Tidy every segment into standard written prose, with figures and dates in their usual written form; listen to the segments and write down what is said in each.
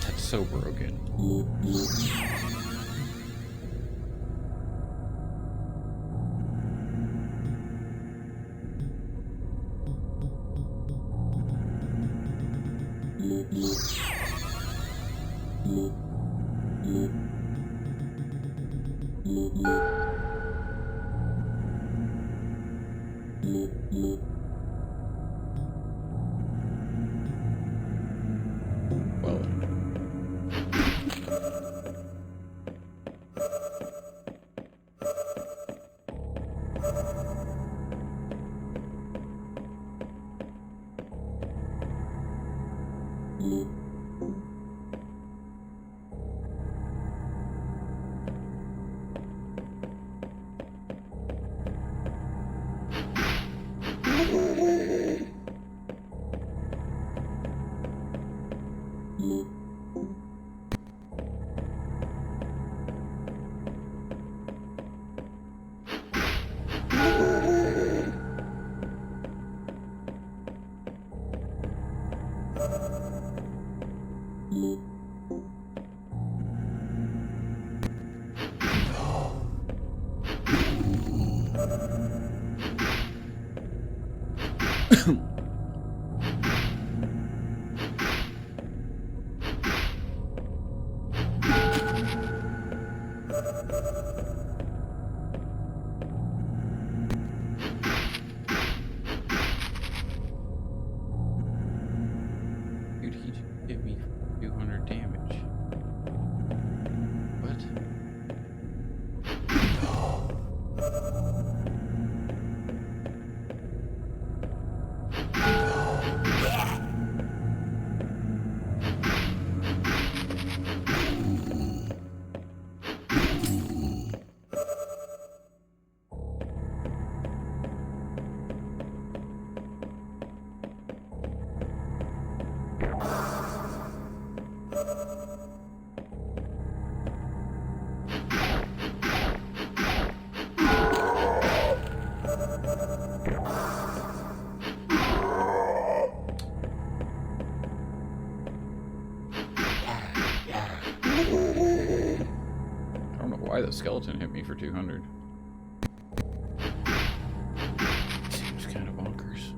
That's so broken. Well, dude, he just hit me for 200 damage. What? I don't know why the skeleton hit me for 200. Seems kind of bonkers.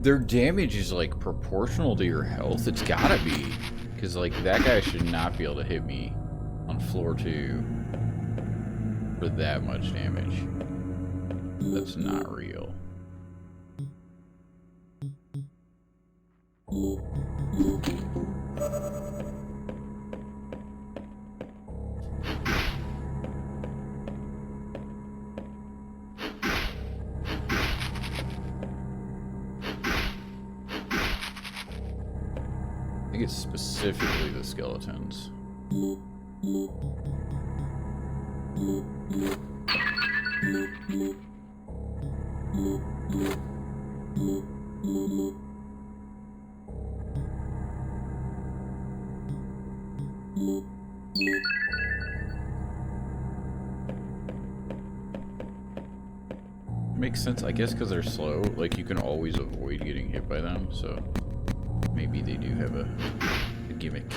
Their damage is like proportional to your health. It's gotta be, because like that guy should not be able to hit me on floor 2 for that much damage. That's not real. I think it's specifically the skeletons. Makes sense, I guess, because they're slow. Like, you can always avoid getting hit by them, so maybe they do have a gimmick.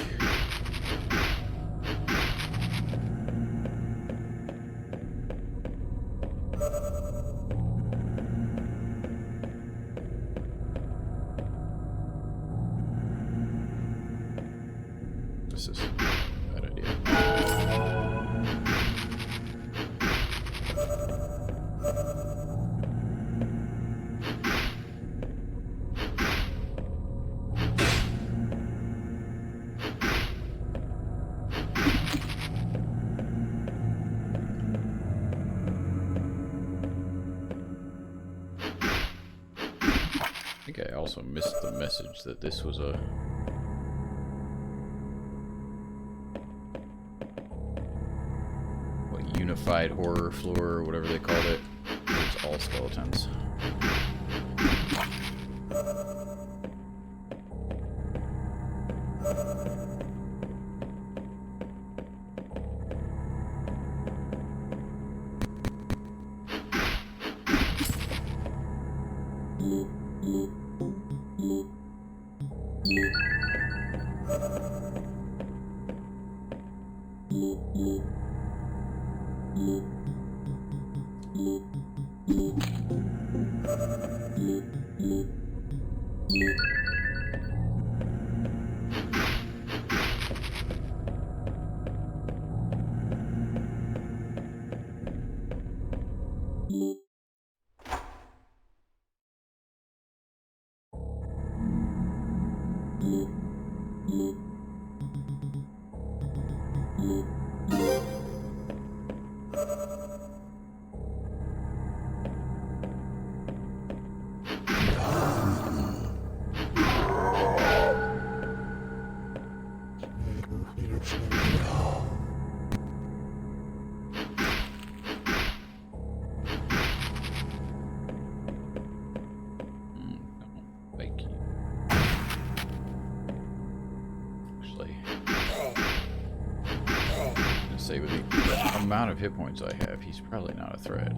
This is a bad idea. I think I also missed the message that this was a unified horror floor or whatever they called it. It's all skeletons. Say with the amount of hit points I have, he's probably not a threat.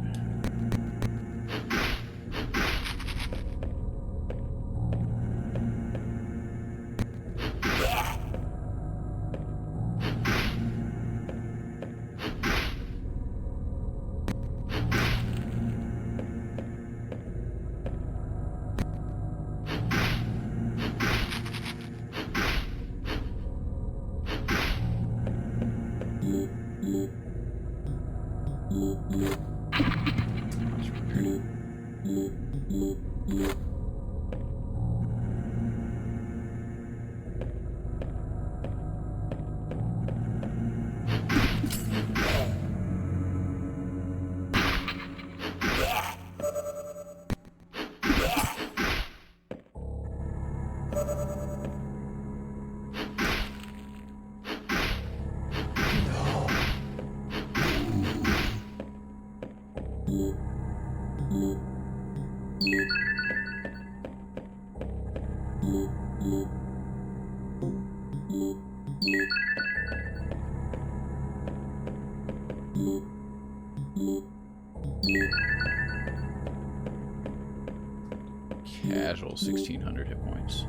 Casual, 1,600 hit points.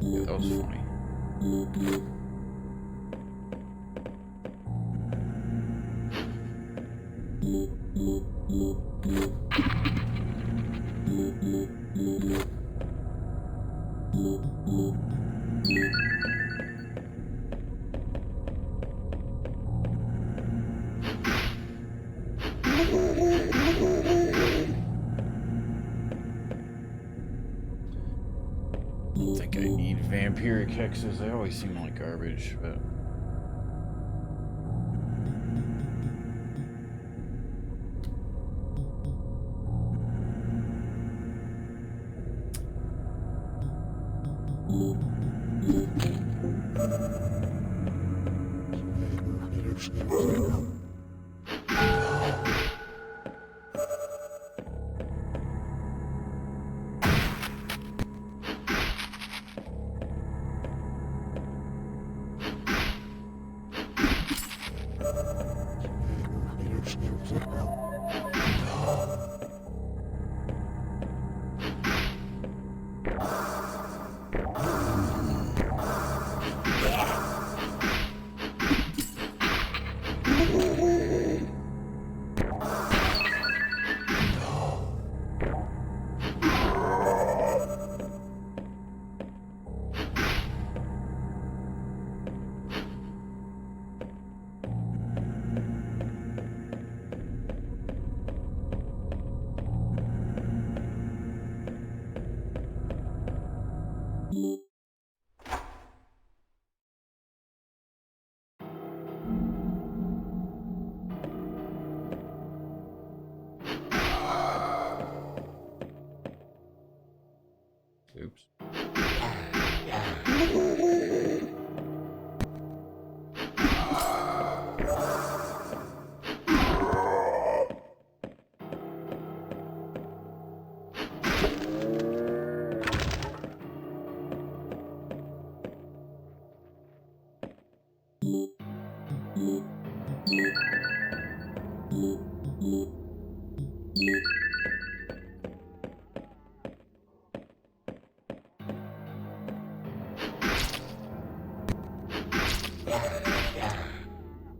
Yeah, that was funny. I don't think I need vampiric hexes. They always seem like garbage, but... Oops.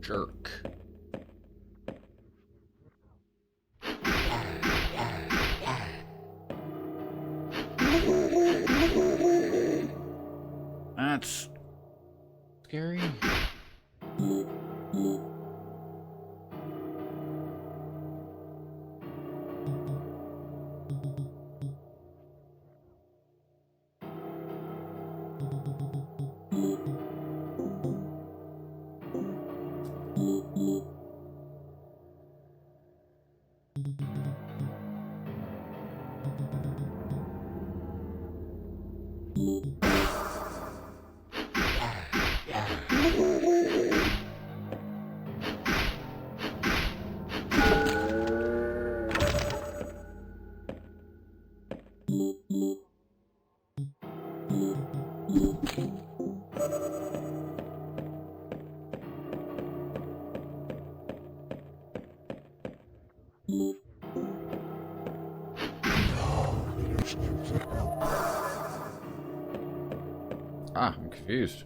Jerk. That's scary. Ah, I'm confused.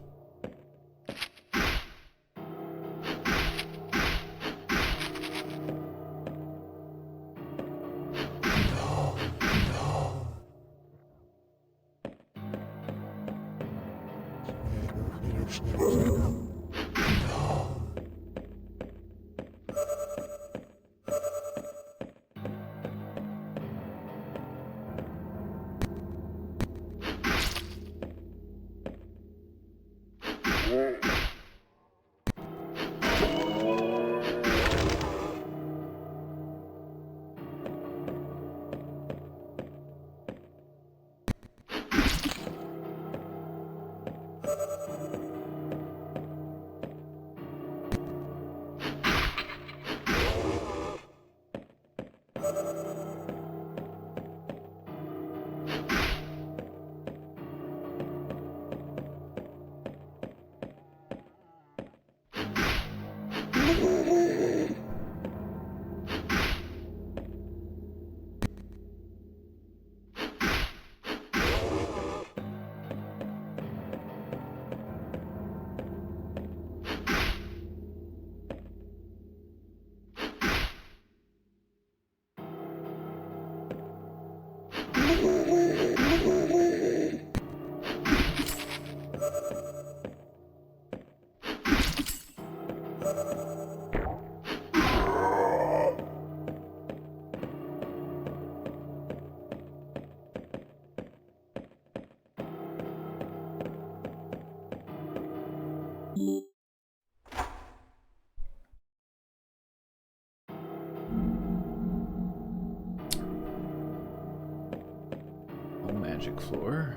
Oh, magic floor.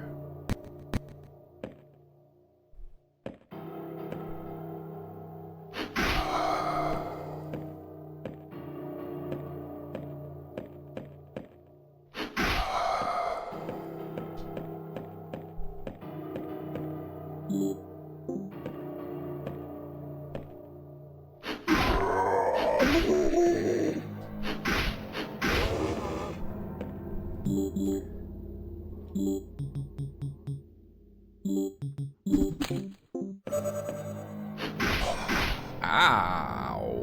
Ow.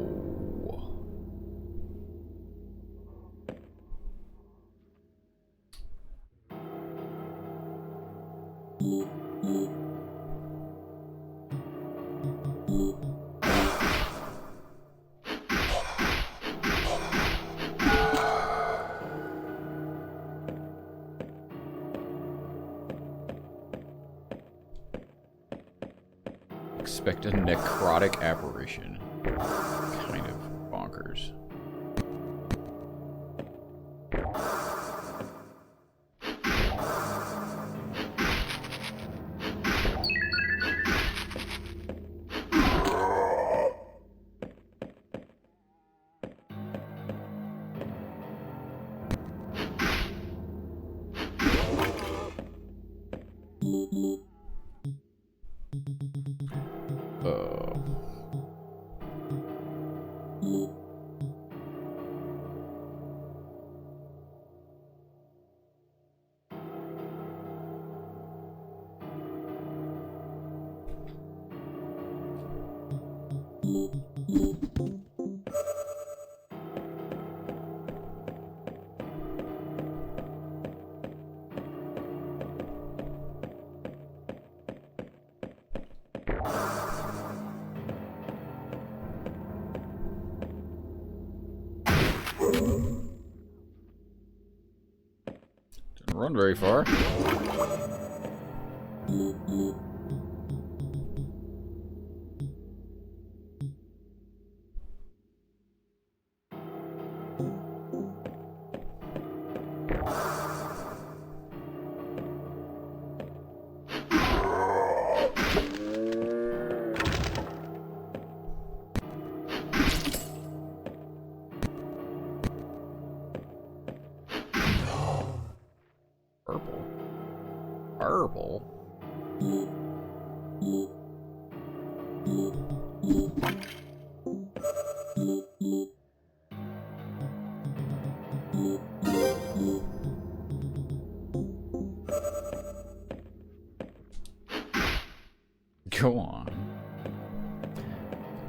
Expect a necrotic apparition. Kind of bonkers. Didn't run very far. Purple. Purple? Go on.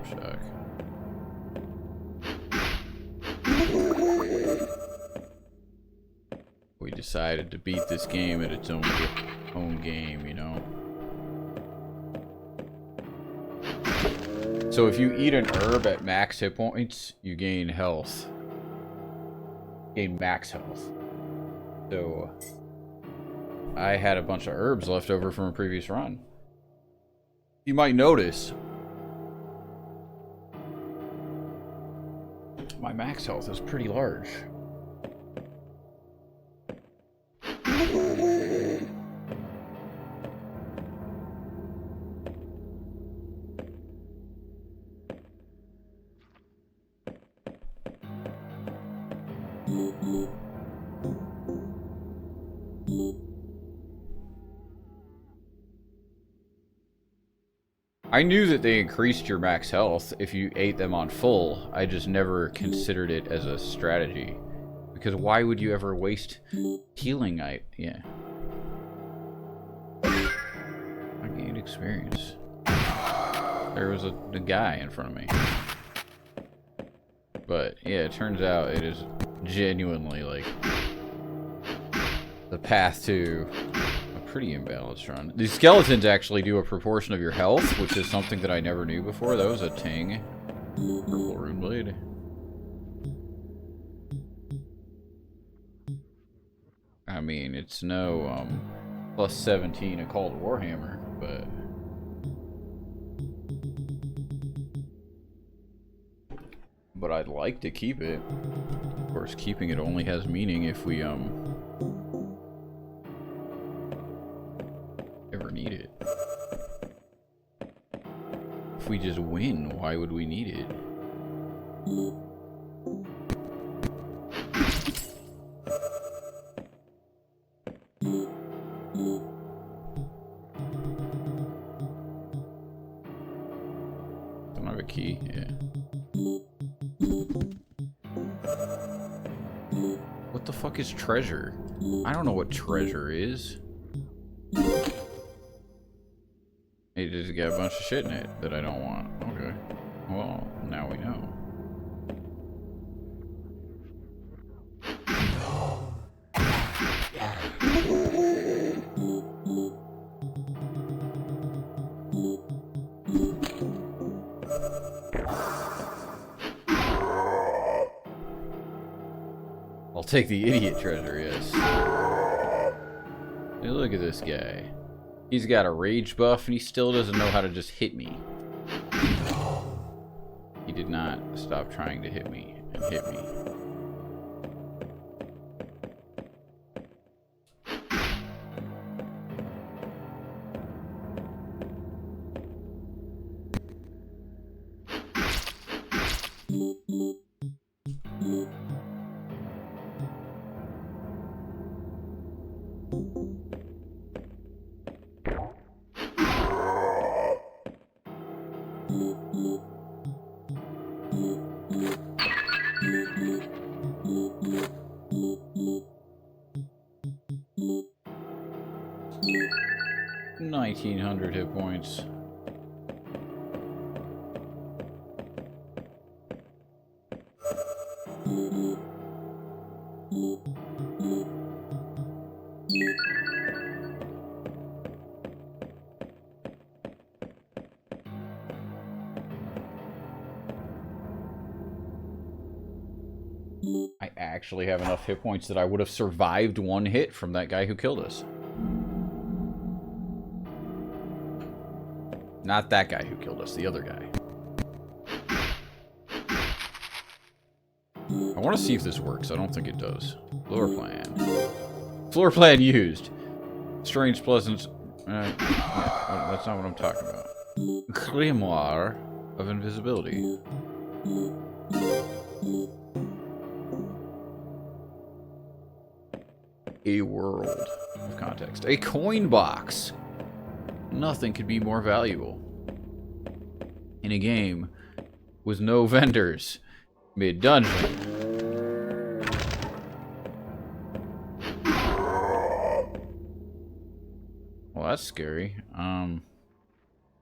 Check. We decided to beat this game at its own game, you know? So if you eat an herb at max hit points, you gain health. Gain max health. So I had a bunch of herbs left over from a previous run. You might notice my max health is pretty large. I knew that they increased your max health if you ate them on full. I just never considered it as a strategy. Because why would you ever waste healing? Yeah. I gained experience. There was a guy in front of me. But, yeah, it turns out it is genuinely, like, the path to a pretty imbalanced run. These skeletons actually do a proportion of your health, which is something that I never knew before. That was a ting. Purple rune blade. I mean, it's no, plus 17 a call to Warhammer, but... But I'd like to keep it. Of course, keeping it only has meaning if we, ever need it. If we just win, why would we need it? Don't have a key? Yeah. What the fuck is treasure? I don't know what treasure is. It just got a bunch of shit in it that I don't want. Okay. Well, now we know. I'll take the idiot treasure, yes. Hey, look at this guy. He's got a rage buff and he still doesn't know how to just hit me. He did not stop trying to hit me and hit me. $1,900 hit points. I actually have enough hit points that I would have survived one hit from that guy who killed us. Not that guy who killed us, the other guy. I want to see if this works. I don't think it does. Floor plan. Floor plan used. Strange pleasant... yeah, that's not what I'm talking about. Grimoire of invisibility. A world of context. A coin box. Nothing could be more valuable in a game with no vendors mid-dungeon. Well, that's scary.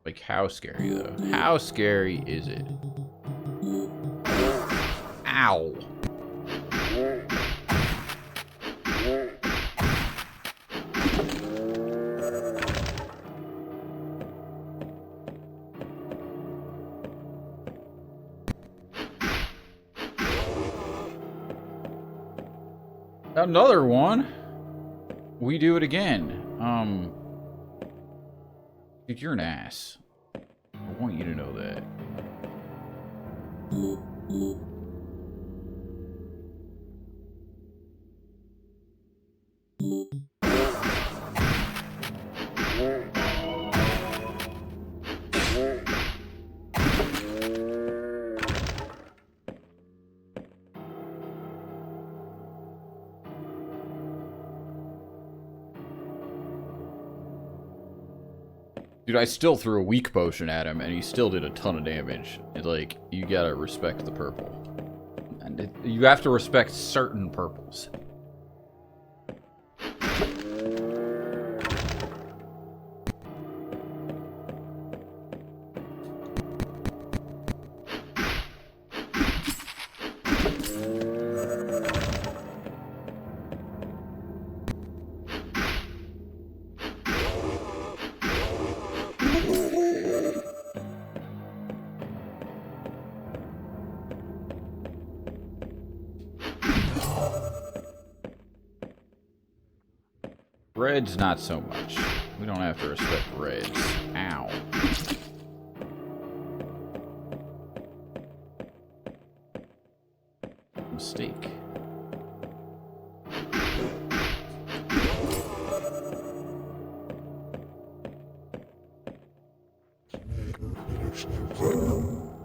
Like, how scary, though? How scary is it? Ow. Another one. We do it again. Dude, you're an ass. I want you to know that. Dude, I still threw a weak potion at him, and he still did a ton of damage. It's like, you gotta respect the purple. And you have to respect certain purples. Reds, not so much. We don't have to respect reds. Ow. Mistake.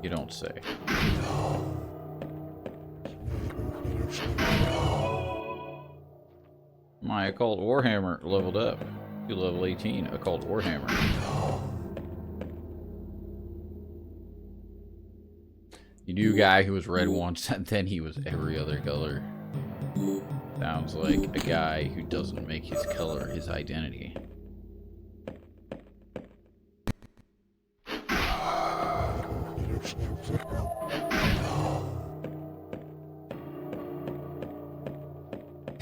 You don't say. My Occult Warhammer leveled up to level 18. Occult Warhammer. You knew a guy who was red once, and then he was every other color. Sounds like a guy who doesn't make his color his identity.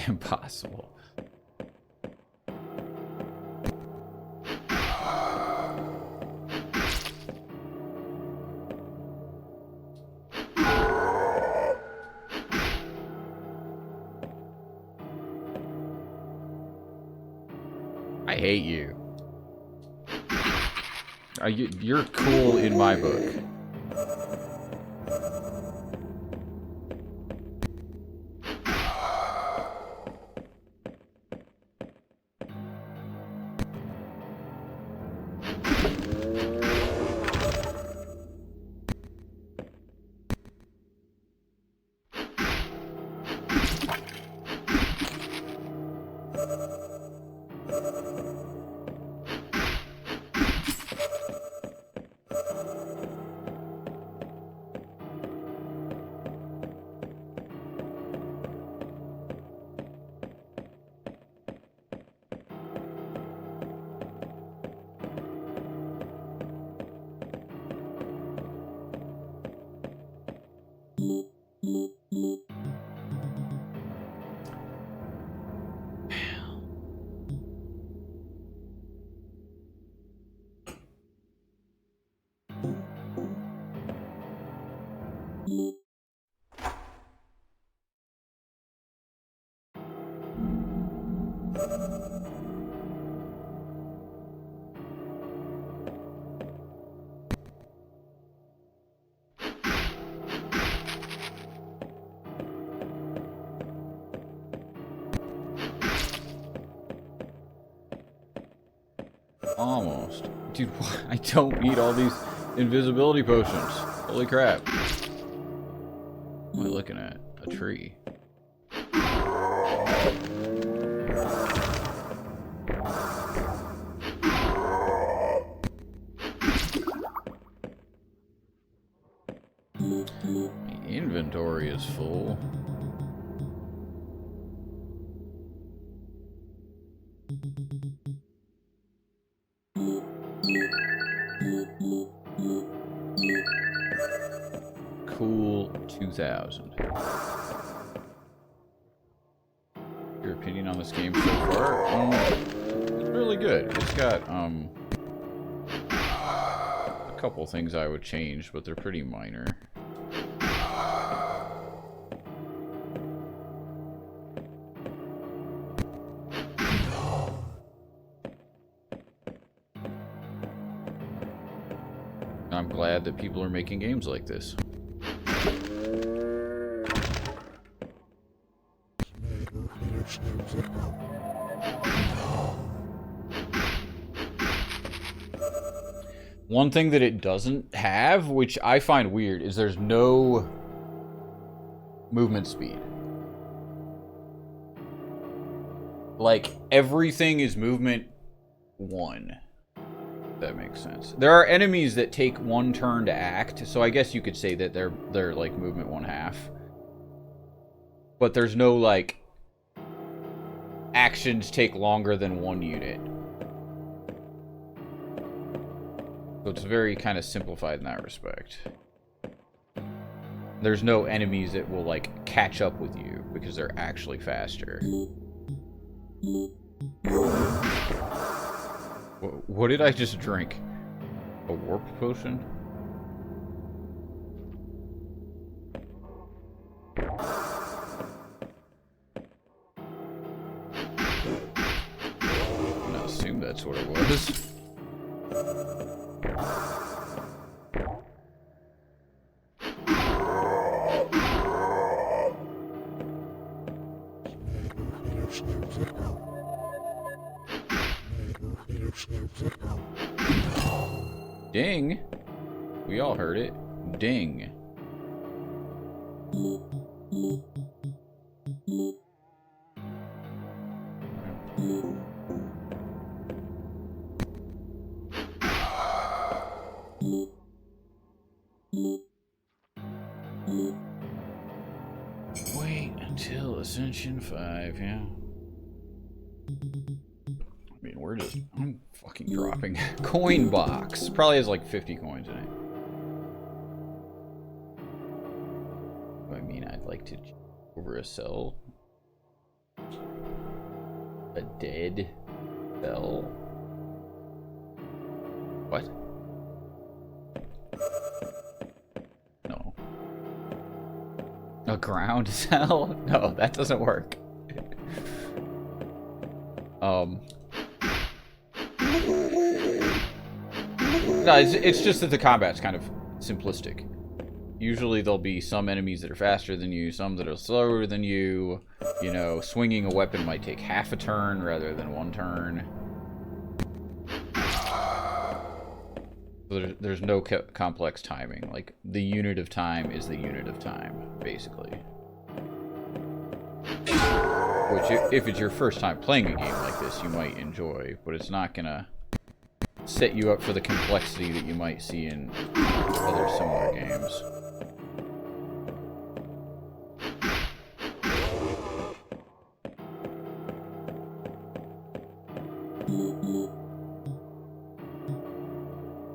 Impossible. I hate you. You're cool in my book. Almost. Dude, I don't need all these invisibility potions. Holy crap. What am I looking at? A tree. My inventory is full. Cool 2000. Your opinion on this game so far? It's really good. It's got a couple things I would change, but they're pretty minor. I'm glad that people are making games like this. One thing that it doesn't have, which I find weird, is there's no movement speed. Like, everything is movement 1. That makes sense. There are enemies that take 1 turn to act, so I guess you could say that they're like movement 1/2. But there's no like actions take longer than 1 unit. So it's very kind of simplified in that respect. There's no enemies that will like catch up with you because they're actually faster. What did I just drink? A warp potion? I'm gonna assume that's what it was. Ding! We all heard it. Ding. Wait until Ascension 5, yeah. I mean, I'm fucking dropping. Coin box. Probably has like 50 coins in it. I mean, I'd like to over a cell. A dead cell. What? No. A ground cell? No, that doesn't work. No, it's just that the combat's kind of simplistic. Usually there'll be some enemies that are faster than you, some that are slower than you. You know, swinging a weapon might take half a turn rather than 1 turn. So there's no complex timing. Like, the unit of time is the unit of time, basically. Which, if it's your first time playing a game like this, you might enjoy, but it's not gonna set you up for the complexity that you might see in other similar games.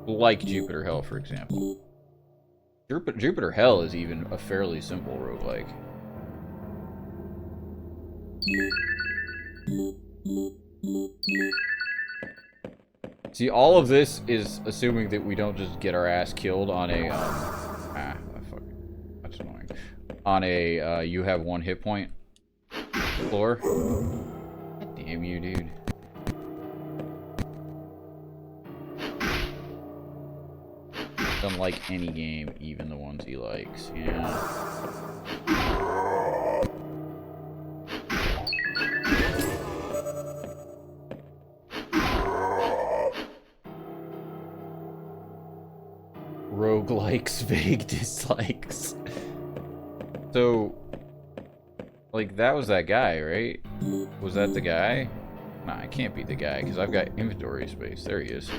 Like Jupiter Hell, for example. Jupiter Hell is even a fairly simple roguelike. See, all of this is assuming that we don't just get our ass killed on a, fuck, that's annoying. On a, you have 1 hit point floor. God damn you, dude. Doesn't like any game, even the ones he likes, yeah. Roguelikes, vague dislikes. So, like, that was that guy, right? Was that the guy? Nah, it can't be the guy, because I've got inventory space. There he is.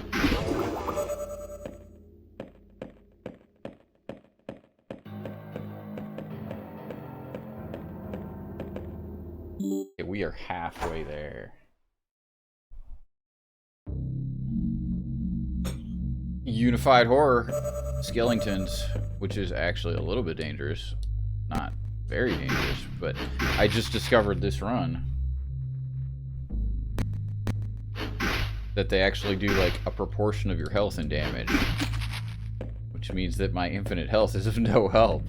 Okay, we are halfway there. Unified Horror Skeletons, which is actually a little bit dangerous. Not very dangerous, but I just discovered this run that they actually do like a proportion of your health and damage, which means that my infinite health is of no help.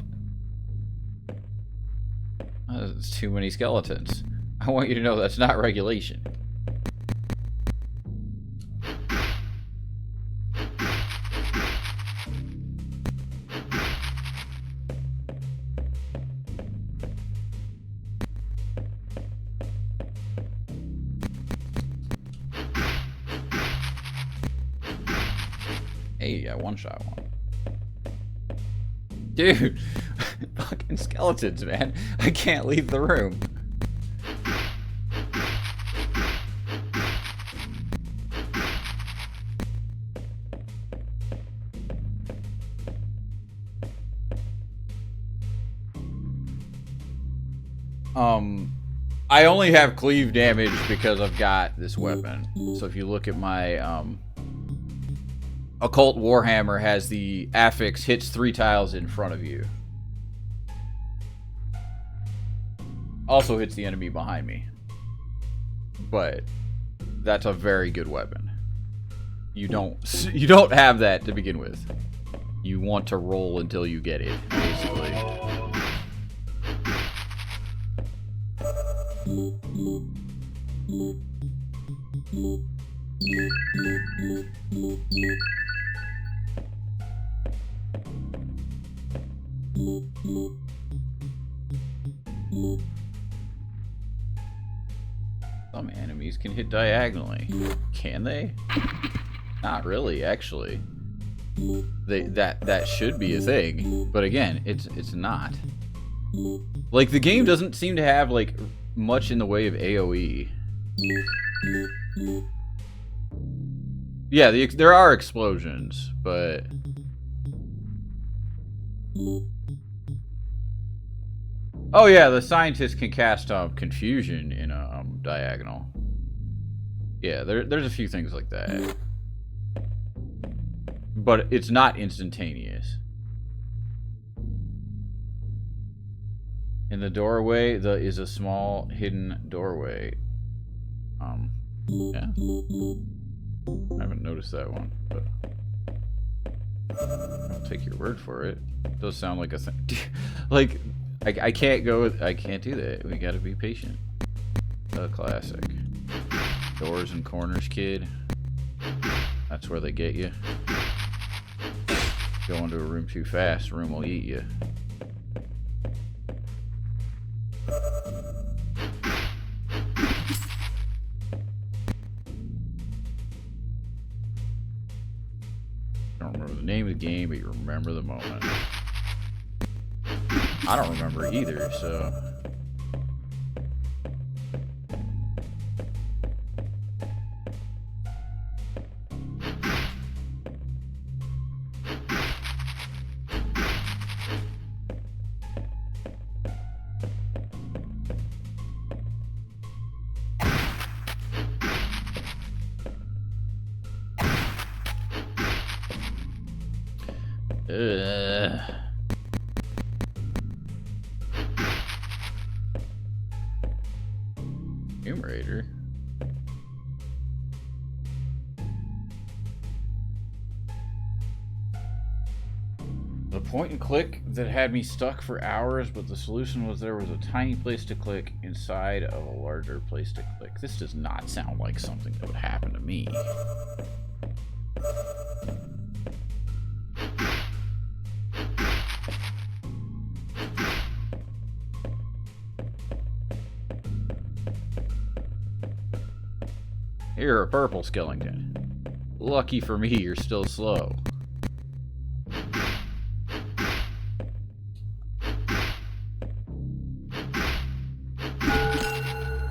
That's too many skeletons. I want you to know that's not regulation. Hey, I one-shot one. Dude, fucking skeletons, man. I can't leave the room. I only have cleave damage because I've got this weapon. So if you look at my Occult Warhammer has the affix hits 3 tiles in front of you. Also hits the enemy behind me. But that's a very good weapon. You don't have that to begin with. You want to roll until you get it, basically. Some enemies can hit diagonally. Can they? Not really, actually. That should be a thing, but again, it's not. Like, the game doesn't seem to have like much in the way of AoE. Yeah, there are explosions, but oh yeah, the scientist can cast confusion in a diagonal. Yeah, there's a few things like that. But it's not instantaneous. In the doorway, there is a small hidden doorway. Yeah. I haven't noticed that one, but I'll take your word for it. It does sound like a thing. Like, I can't I can't do that. We gotta be patient. The classic. Doors and corners, kid. That's where they get you. Go into a room too fast, the room will eat you. Don't remember the name of the game, but you remember the moment. I don't remember either, so... Numerator. The point and click that had me stuck for hours, but the solution was there was a tiny place to click inside of a larger place to click. This does not sound like something that would happen to me. You're a purple skeleton. Lucky for me, you're still slow.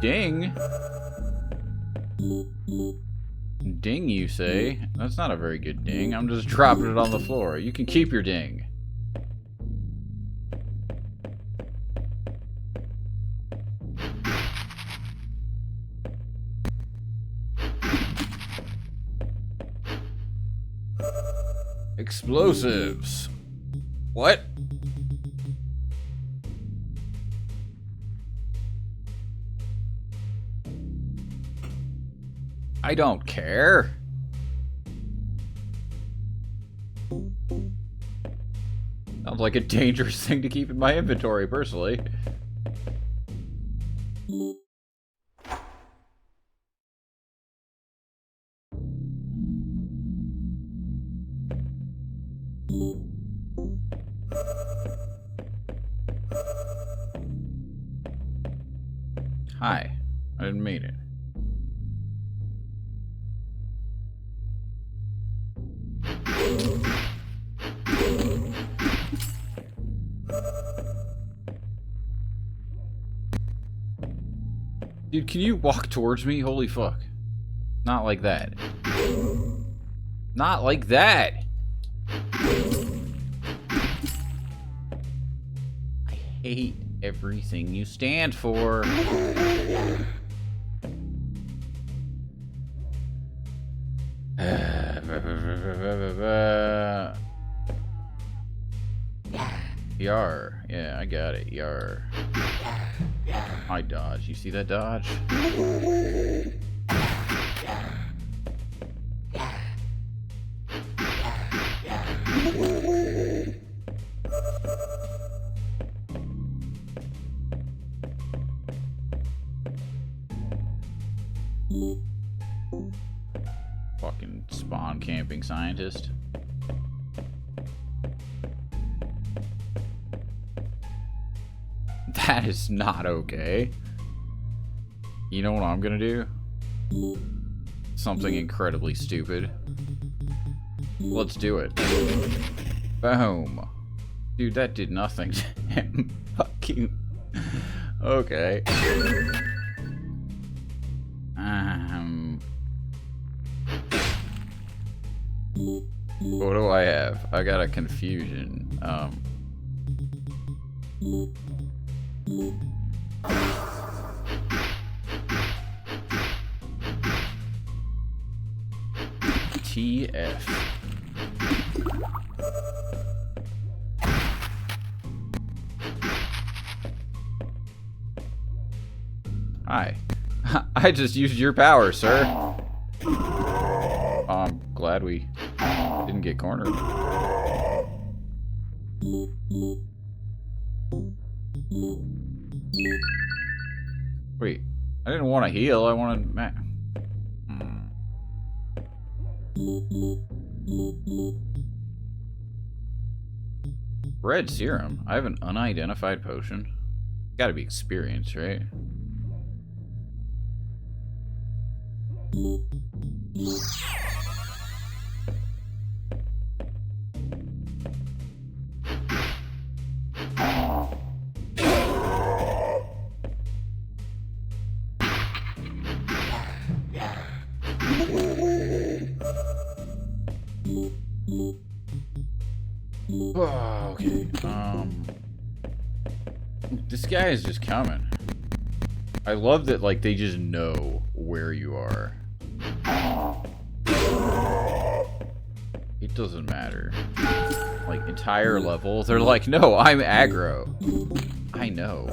Ding! Ding, you say? That's not a very good ding. I'm just dropping it on the floor. You can keep your ding. Explosives. What? I don't care. Sounds like a dangerous thing to keep in my inventory, personally. Hi. I didn't mean it. Dude, can you walk towards me? Holy fuck. Not like that. Not like that! I hate everything you stand for. Yar. Yeah, I got it. Yar. I dodge. You see that dodge? Fucking spawn camping scientist. That is not okay. You know what I'm gonna do? Something incredibly stupid. Let's do it. Boom. Dude, that did nothing to him. Fucking... Okay. What do I have? I got a confusion. TF. Hi. I just used your power, sir. I'm glad we didn't get cornered. Wait, I didn't want to heal. I wanted... Red serum. I have an unidentified potion. Gotta be experience, right? Oh, okay. This guy is just coming. I love that, like, they just know where you are. It doesn't matter. Like, entire level, they're like, no, I'm aggro. I know.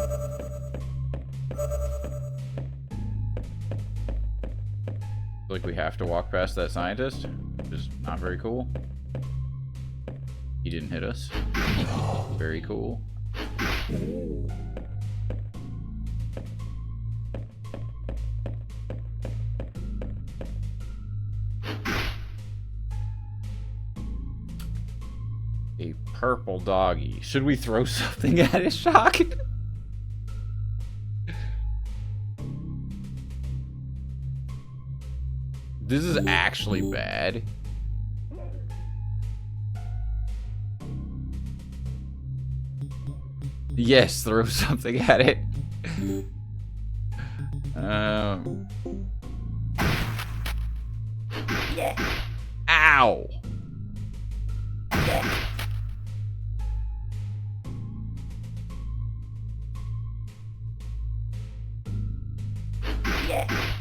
Like, we have to walk past that scientist, which is not very cool. He didn't hit us. Very cool. A purple doggy. Should we throw something at his shock? This is actually bad. Yes, throw something at it. Ow!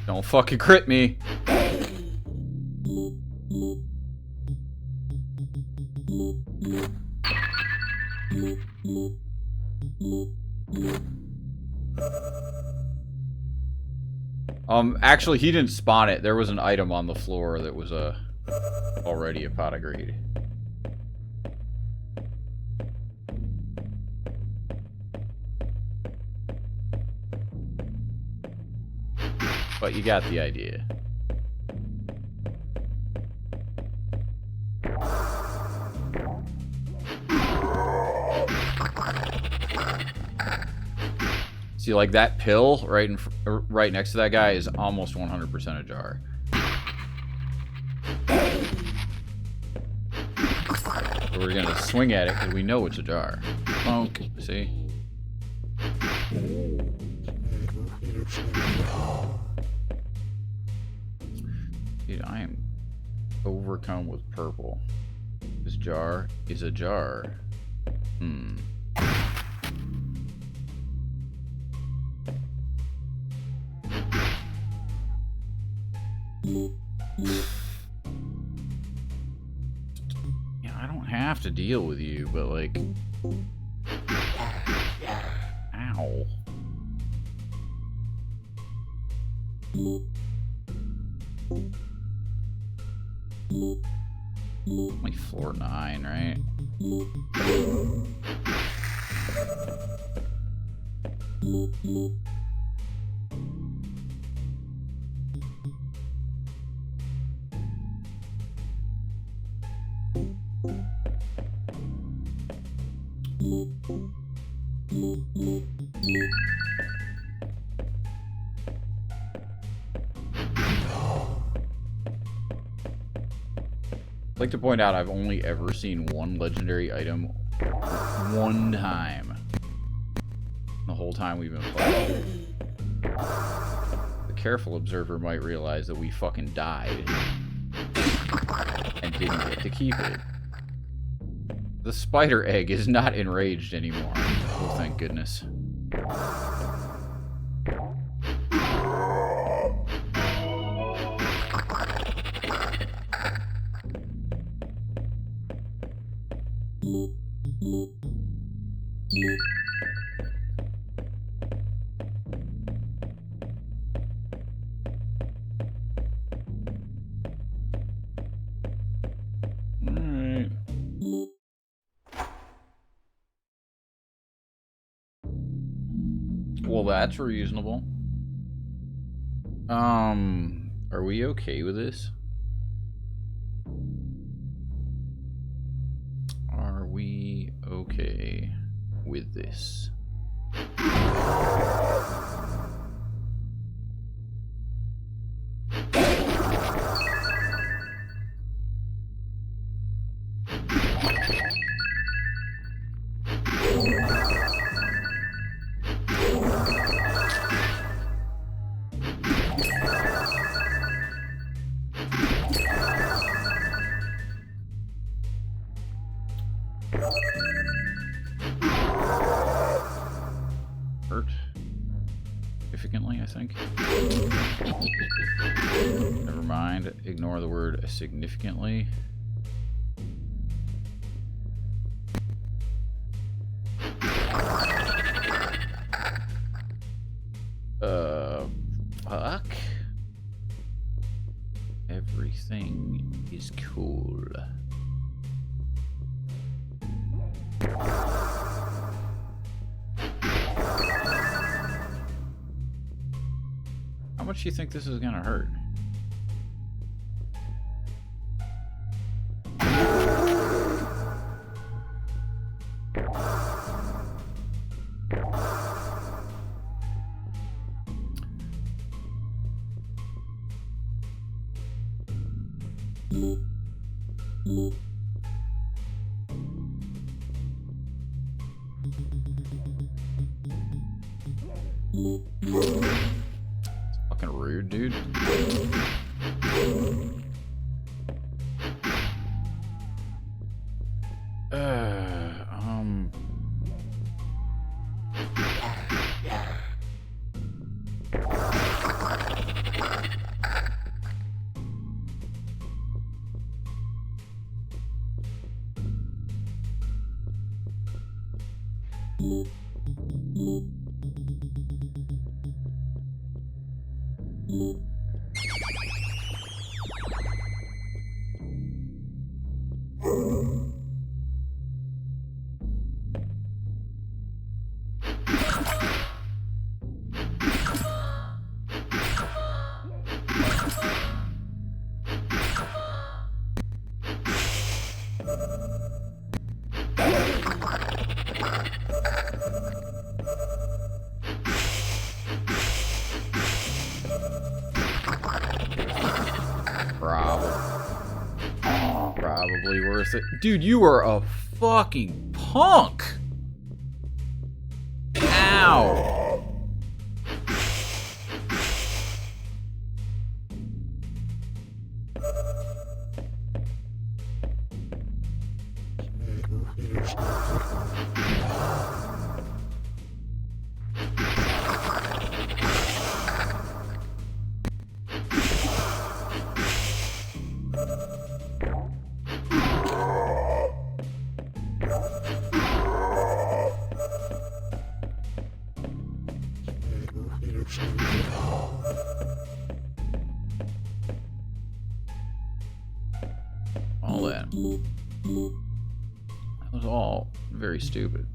Don't fucking crit me. Actually, he didn't spawn it. There was an item on the floor that was already a pot of greed. But you got the idea. See, like that pill right next to that guy is almost 100% a jar. So we're gonna swing at it because we know it's a jar. Bonk. See? Dude, I am overcome with purple. This jar is a jar. Yeah, I don't have to deal with you, but like... Ow. Like floor 9, right? I'd like to point out I've only ever seen one legendary item one time. The whole time we've been playing. The careful observer might realize that we fucking died and didn't get to keep it. The spider egg is not enraged anymore. Oh, thank goodness. Alright. Well, that's reasonable. Are we okay with this? Are we okay with this? Hurt significantly, I think. Never mind. Ignore the word significantly. Fuck. Everything is cool. How much do you think this is gonna hurt? Fucking rude, dude. Probably worth it. Dude, you are a fucking punk! Ow! All that. That was all very stupid.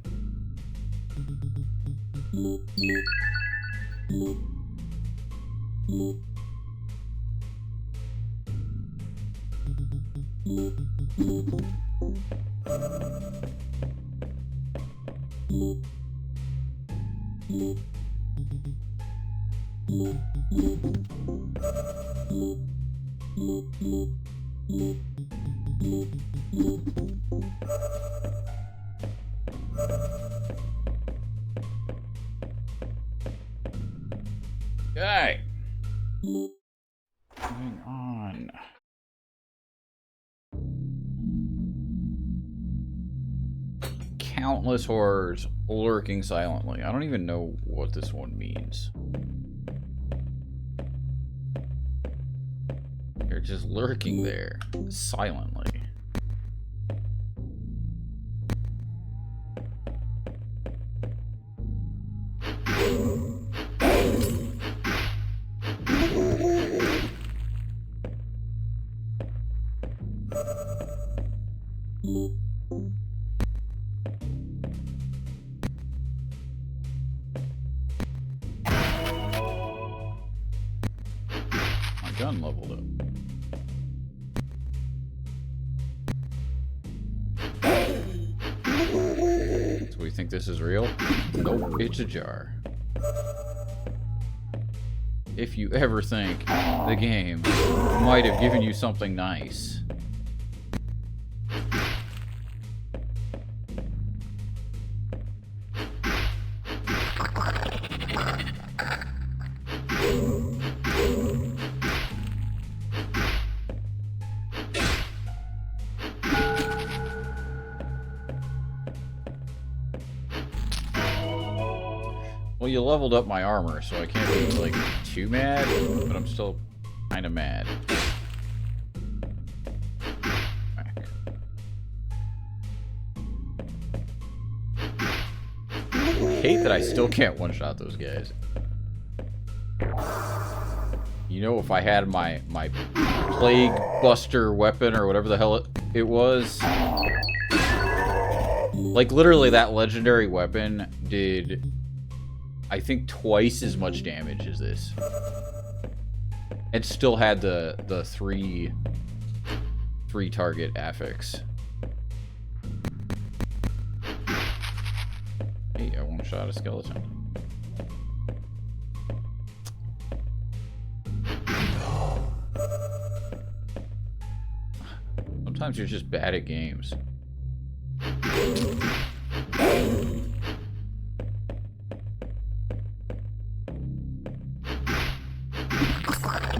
Okay. Moving on. Countless horrors lurking silently. I don't even know what this one means. They're just lurking there, silently. My gun leveled up. So we think this is real? Nope, it's a jar. If you ever think the game might have given you something nice. Well, you leveled up my armor, so I can't be, like, too mad, but I'm still kind of mad. Back. I hate that I still can't one-shot those guys. You know, if I had my Plague Buster weapon, or whatever the hell it was... Like, literally, that legendary weapon did... I think twice as much damage as this. It still had the three target affix. Hey, I one-shot a skeleton. Sometimes you're just bad at games.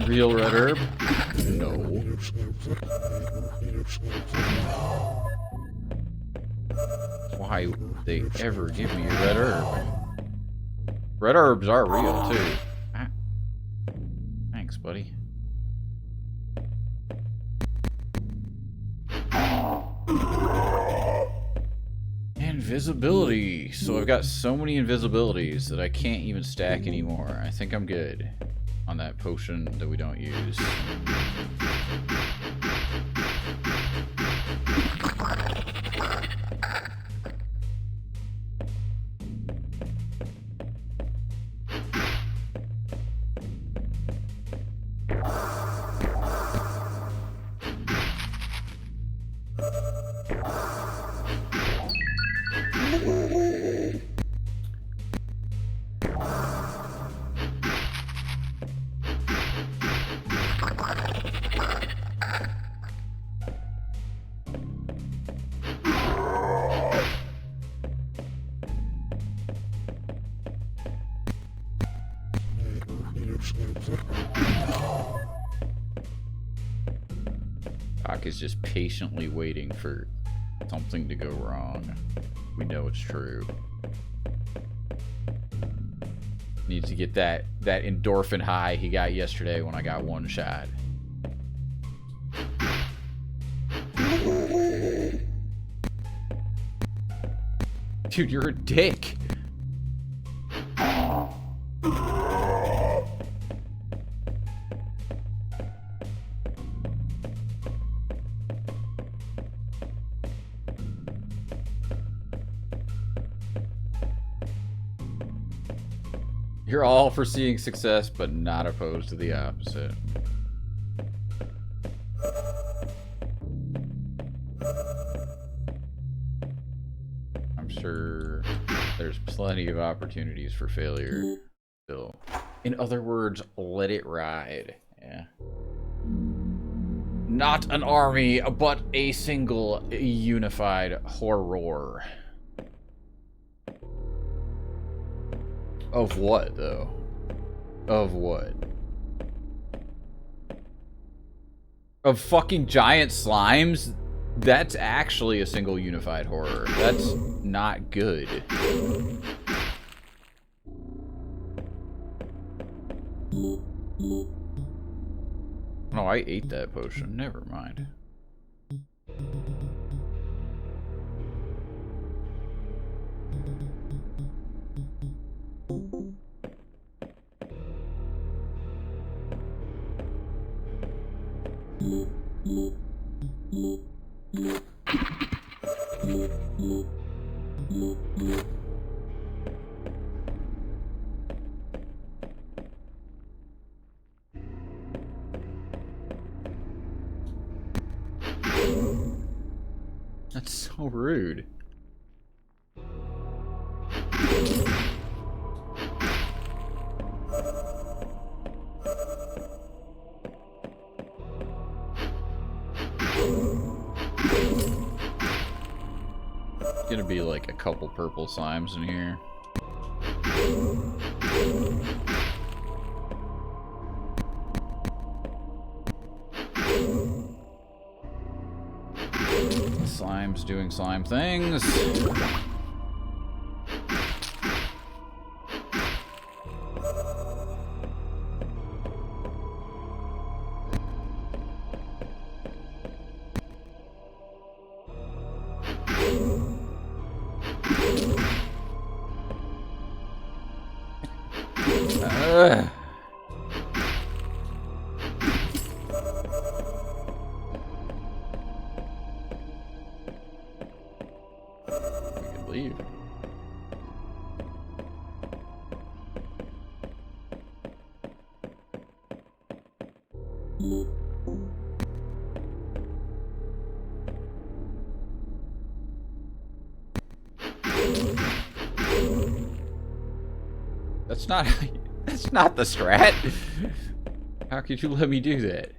Real red herb? No. Why would they ever give me a red herb? Red herbs are real, too. Ah. Thanks, buddy. Invisibility. So I've got so many invisibilities that I can't even stack anymore. I think I'm good on that potion that we don't use. Doc is just patiently waiting for something to go wrong. We know it's true. Needs to get that endorphin high he got yesterday when I got one shot. Dude, you're a dick. You're all for seeing success, but not opposed to the opposite. I'm sure there's plenty of opportunities for failure still. In other words, let it ride. Yeah. Not an army, but a single unified horror. Of what, though? Of what? Of fucking giant slimes? That's actually a single unified horror. That's not good. Oh, I ate that potion. Never mind. That's so rude. Gonna be like a couple purple slimes in here. Slime's doing slime things. Leave. That's not the strat. How could you let me do that?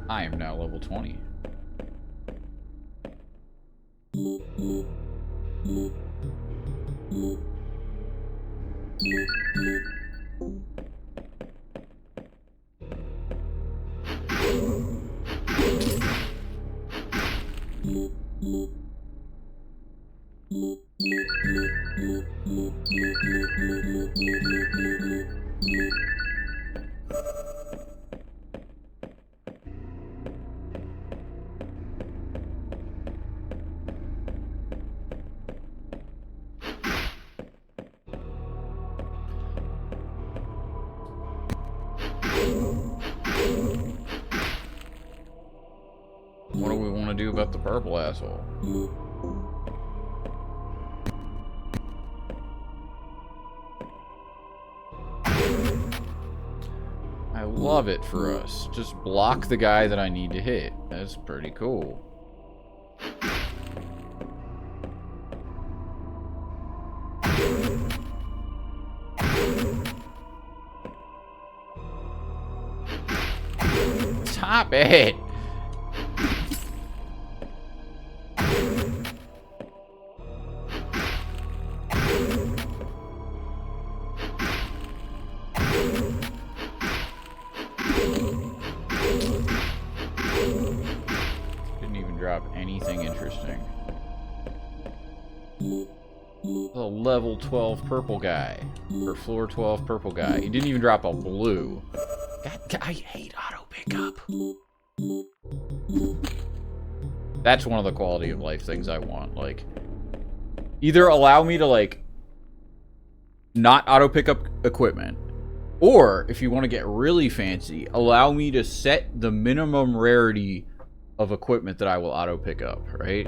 I am now level 20. What do we want to do about the purple asshole? I love it for us. Just block the guy that I need to hit. That's pretty cool. Stop it! Didn't even drop anything interesting. The level 12 purple guy. Or floor 12 purple guy. He didn't even drop a blue. God, I hate auto pickup. That's one of the quality of life things I want. Like, either allow me to, like, not auto pick up equipment, Or, if you want to get really fancy, allow me to set the minimum rarity of equipment that I will auto pick up, right?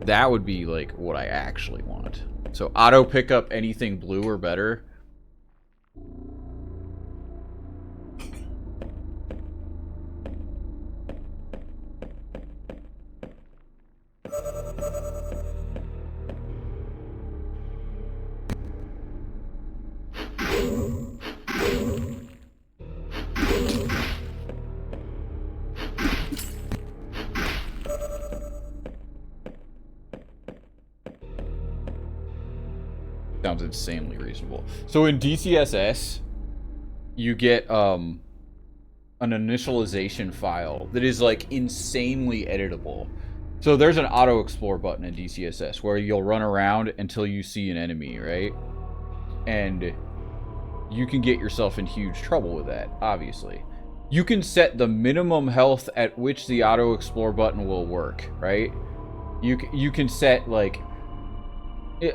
That would be, like, what I actually want. So, auto pick up anything blue or better. Sounds insanely reasonable. So in DCSS, you get an initialization file that is like insanely editable. So there's an auto explore button in DCSS where you'll run around until you see an enemy, right? And you can get yourself in huge trouble with that, obviously. You can set the minimum health at which the auto explore button will work, right? You can set, like,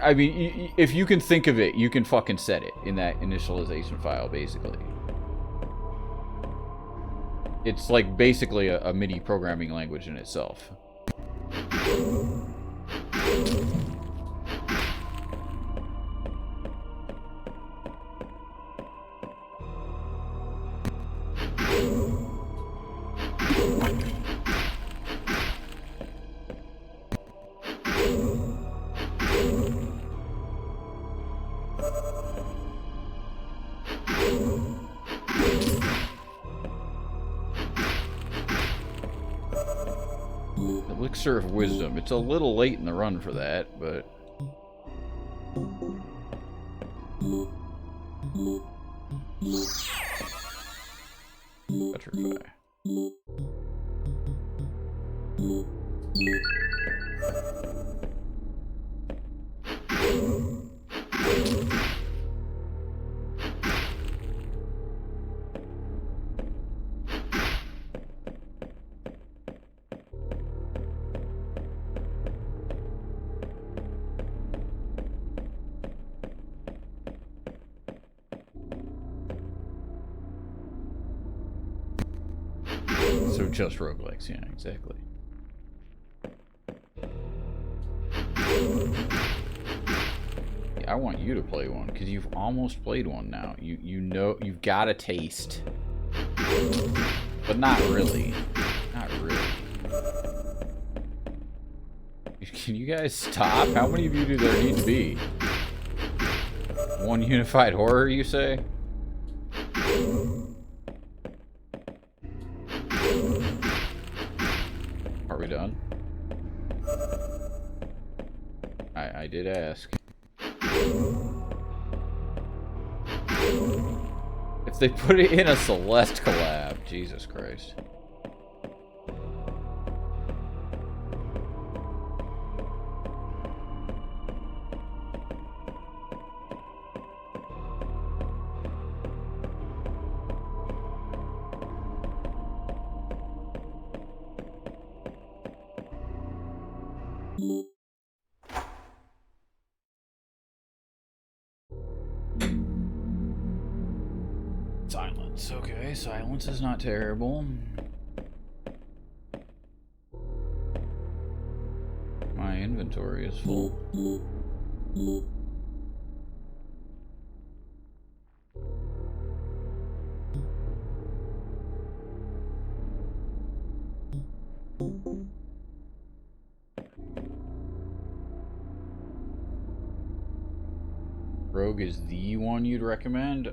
I mean, if you can think of it, you can fucking set it in that initialization file, basically. It's like basically a MIDI programming language in itself. Elixir of Wisdom. It's a little late in the run for that, but... Petrify. So just roguelikes, yeah, exactly. Yeah, I want you to play one, because you've almost played one now. You know, you've got a taste. But not really. Not really. Can you guys stop? How many of you do there need to be? One unified horror, you say? Are we done? I did ask. If they put it in a Celeste collab, Jesus Christ. Silence. Okay, silence is not terrible. My inventory is full. Rogue is the one you'd recommend?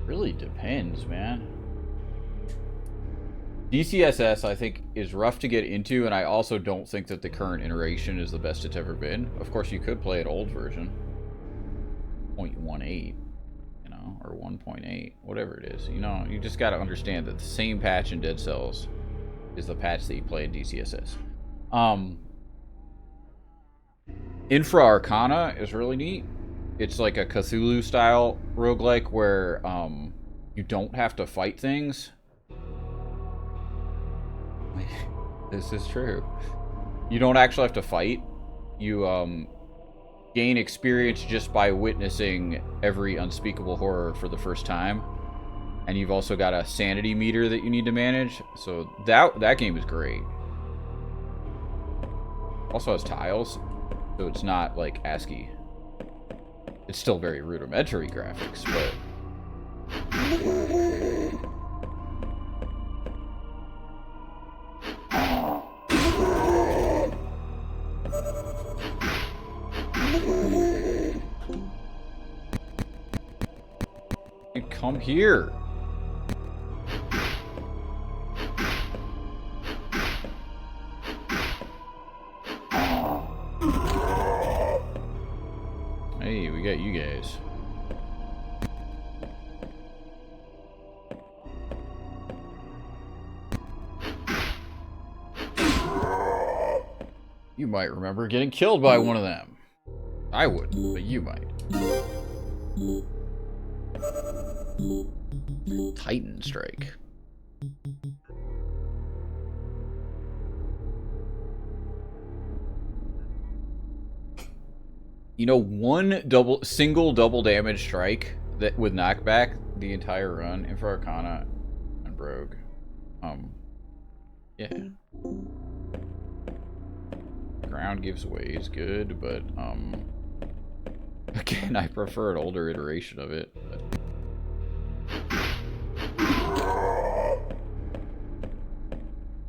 Really depends, man. DCSS, I think, is rough to get into, and I also don't think that the current iteration is the best it's ever been. Of course, you could play an old version. 0.18, you know, or 1.8, whatever it is. You know, you just gotta understand that the same patch in Dead Cells is the patch that you play in DCSS. Infra Arcana is really neat. It's like a Cthulhu-style roguelike where you don't have to fight things. This is true. You don't actually have to fight. You gain experience just by witnessing every unspeakable horror for the first time. And you've also got a sanity meter that you need to manage. So that game is great. Also has tiles, so it's not like ASCII. It's still very rudimentary graphics, but... Come here. Hey, we got you guys. You might remember getting killed by one of them. I wouldn't, but you might. Titan Strike. You know, one single double damage strike that with knockback the entire run, Infra Arcana and Rogue. Yeah. Ground gives away is good, but again, I prefer an older iteration of it. But...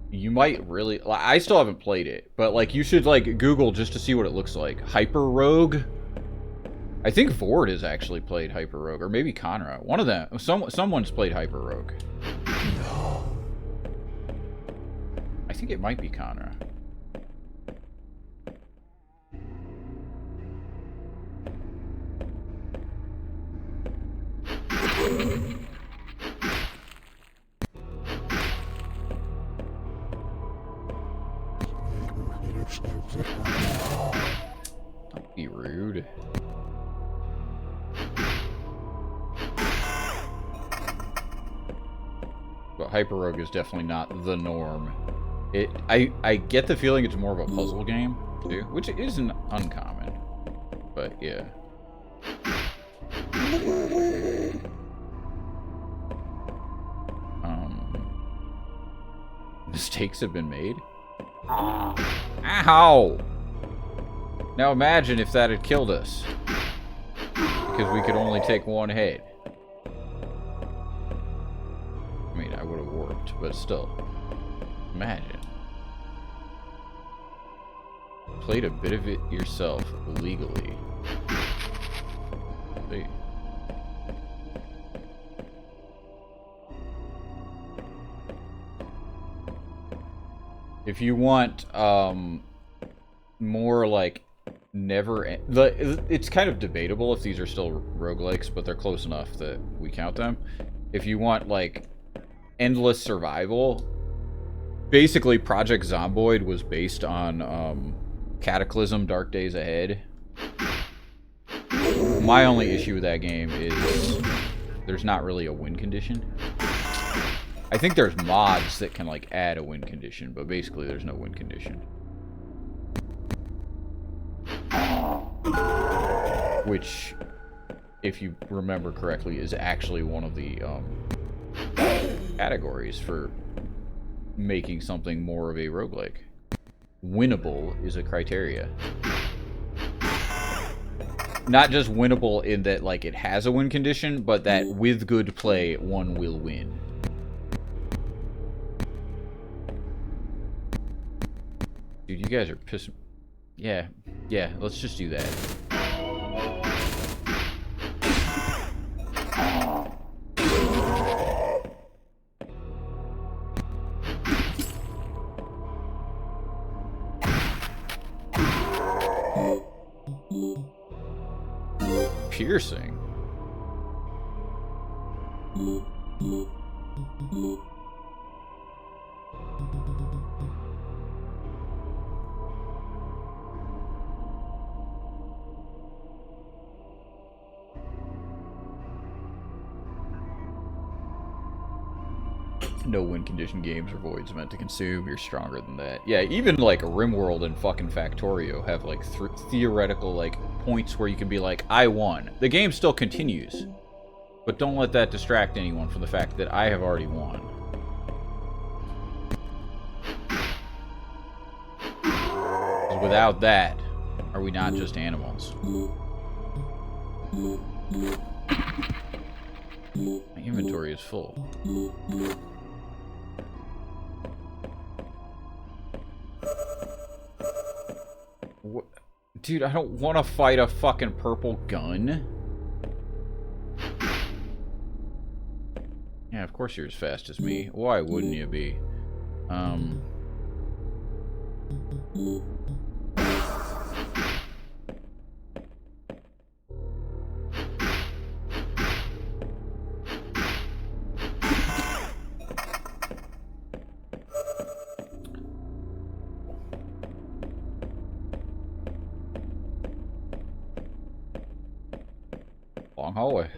You might really... I still haven't played it, but like you should like Google just to see what it looks like. Hyper Rogue. I think Vord has actually played Hyper Rogue, or maybe Conra. One of them. Someone's played Hyper Rogue. No. I think it might be Conra. Don't be rude. But Hyper Rogue is definitely not the norm. I get the feeling it's more of a puzzle game too, which isn't uncommon. But yeah. Mistakes have been made. Ow! Now imagine if that had killed us. Because we could only take one hit. I mean, I would have warped, but still. Imagine. Played a bit of it yourself, legally. See. If you want more like it's kind of debatable if these are still roguelikes, but they're close enough that we count them. If you want like endless survival, basically Project Zomboid was based on Cataclysm Dark Days Ahead. My only issue with that game is there's not really a win condition. I think there's mods that can like add a win condition, but basically there's no win condition. Which, if you remember correctly, is actually one of the categories for making something more of a roguelike. Winnable is a criteria. Not just winnable in that like it has a win condition, but that with good play, one will win. Dude, you guys are pissing... Yeah, let's just do that. Piercing. No win condition games or voids meant to consume. You're stronger than that. Yeah, even like RimWorld and fucking Factorio have like theoretical like points where you can be like, I won. The game still continues, but don't let that distract anyone from the fact that I have already won. 'Cause without that, are we not just animals? My inventory is full. What? Dude, I don't want to fight a fucking purple gun. Yeah, of course you're as fast as me. Why wouldn't you be? Long hallway.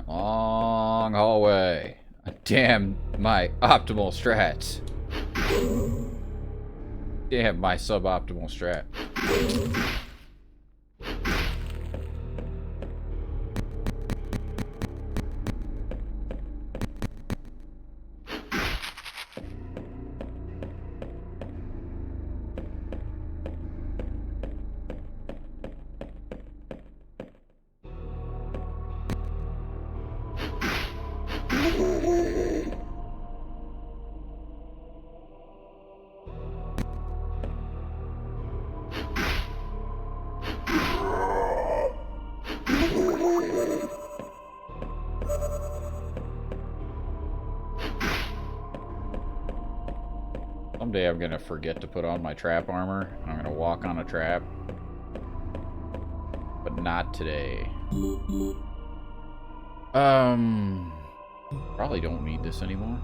Long hallway. Damn my optimal strats. Damn my suboptimal strat. Someday I'm gonna forget to put on my trap armor, and I'm gonna walk on a trap. But not today. Probably don't need this anymore.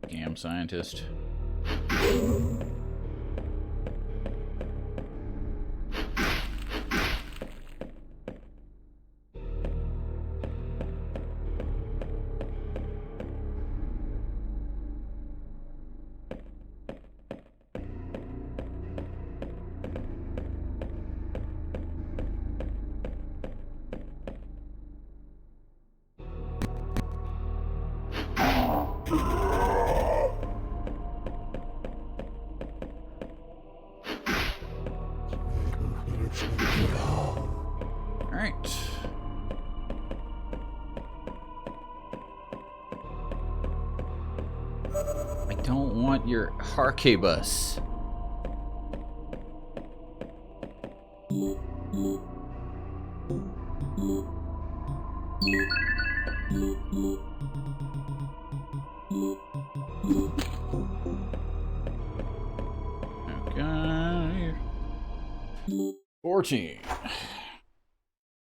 Damn scientist. Alright. I don't want your Harkebus. Okay. 14.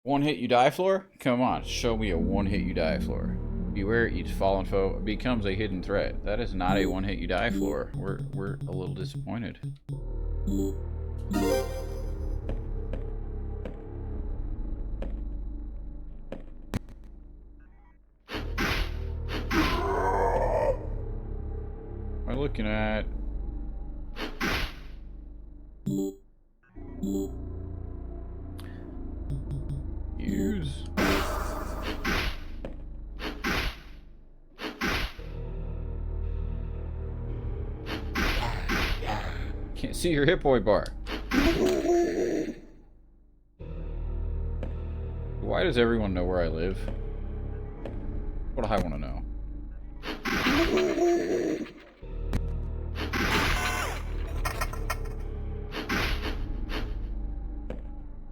One hit you die floor? Come on, show me a one hit you die floor. Beware each fallen foe becomes a hidden threat. That is not a one hit you die floor. We're a little disappointed. looking at? Use. Can't see your hit point bar. Why does everyone know where I live? What do I want to know?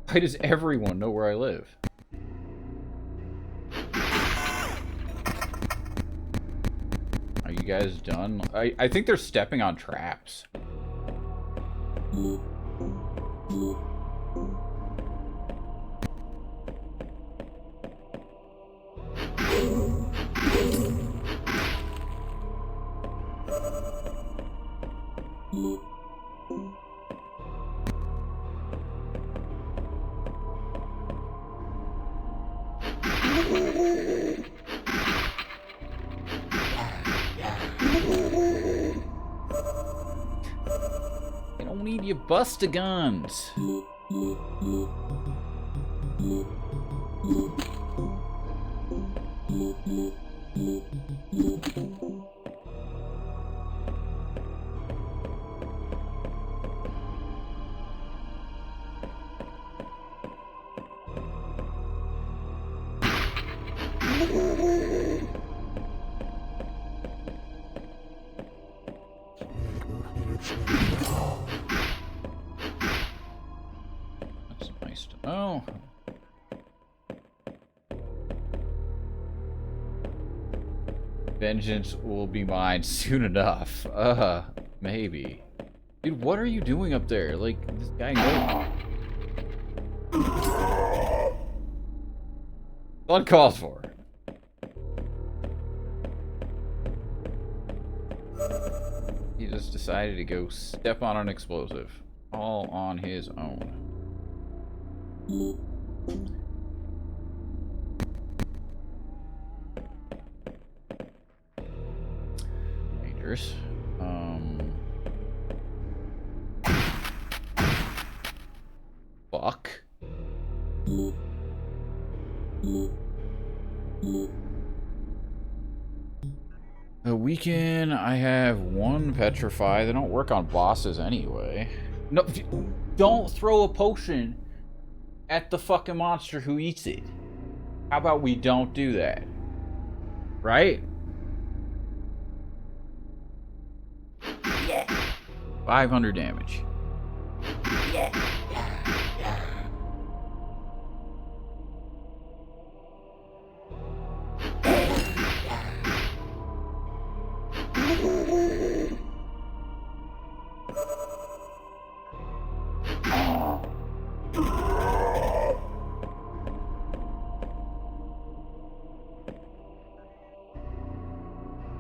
Why does everyone know where I live? Are you guys done? I think they're stepping on traps. I don't need your buster guns. That's nice to know. Vengeance will be mine soon enough. Maybe. Dude, what are you doing up there? Like, this guy knows. Uncalled for. He just decided to go step on an explosive. All on his own. Dangerous. Fuck. A weekend, I have one petrify. They don't work on bosses anyway. No, don't throw a potion at the fucking monster who eats it. How about we don't do that? Right? Yeah. 500 damage. Yeah.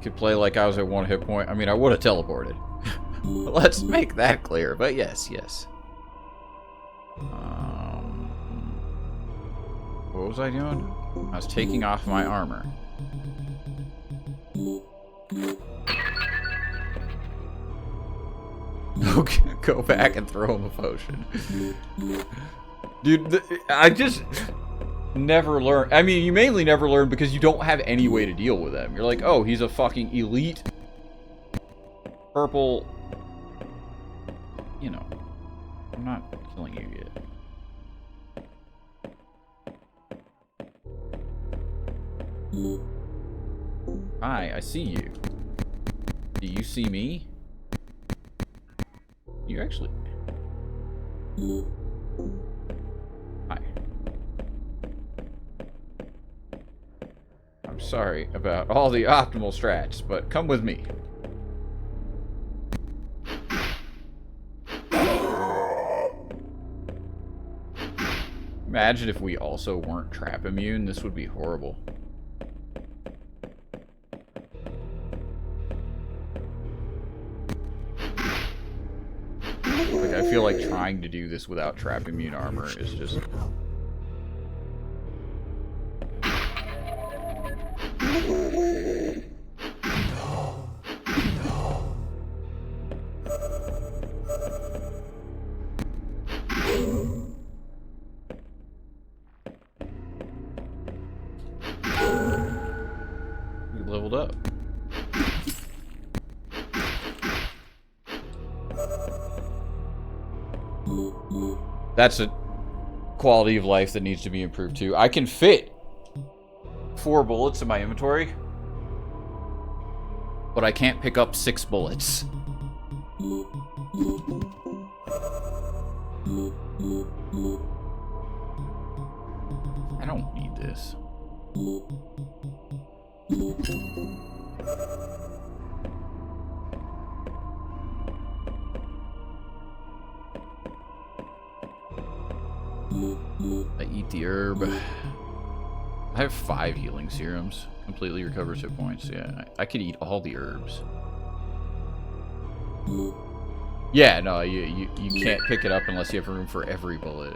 Could play like I was at 1 hit point. I mean, I would have teleported. Let's make that clear. But yes, yes. What was I doing? I was taking off my armor. Okay, go back and throw him a potion. Dude, I just never learn. I mean, you mainly never learn because you don't have any way to deal with them. You're like, oh, he's a fucking elite purple. You know, I'm not killing you yet. Hi, I see you. Do you see me? You actually... Hi. I'm sorry about all the optimal strats, but come with me. Imagine if we also weren't trap immune. This would be horrible. Like, I feel like trying to do this without trap immune armor is just... leveled up. That's a quality of life that needs to be improved too. I can fit 4 bullets in my inventory, but I can't pick up 6 bullets. I don't need this. I eat the herb. I have 5 healing serums. Completely recovers hit points. Yeah, I could eat all the herbs. Yeah, no, you can't pick it up unless you have room for every bullet.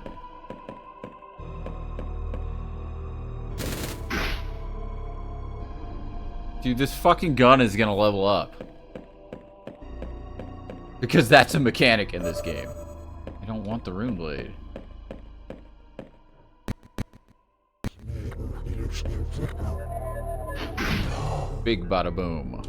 Dude, this fucking gun is gonna level up. Because that's a mechanic in this game. I don't want the rune blade. Big bada boom.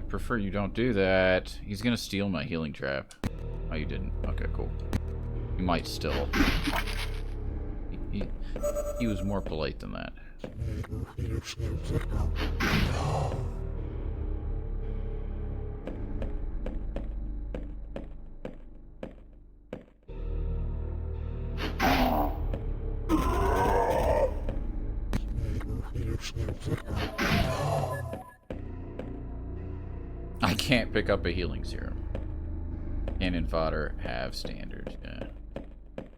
Prefer you don't do that. He's gonna steal my healing trap. Oh, you didn't. Okay, cool. He might still. He was more polite than that. I can't pick up a healing serum. Cannon fodder have standards. Yeah.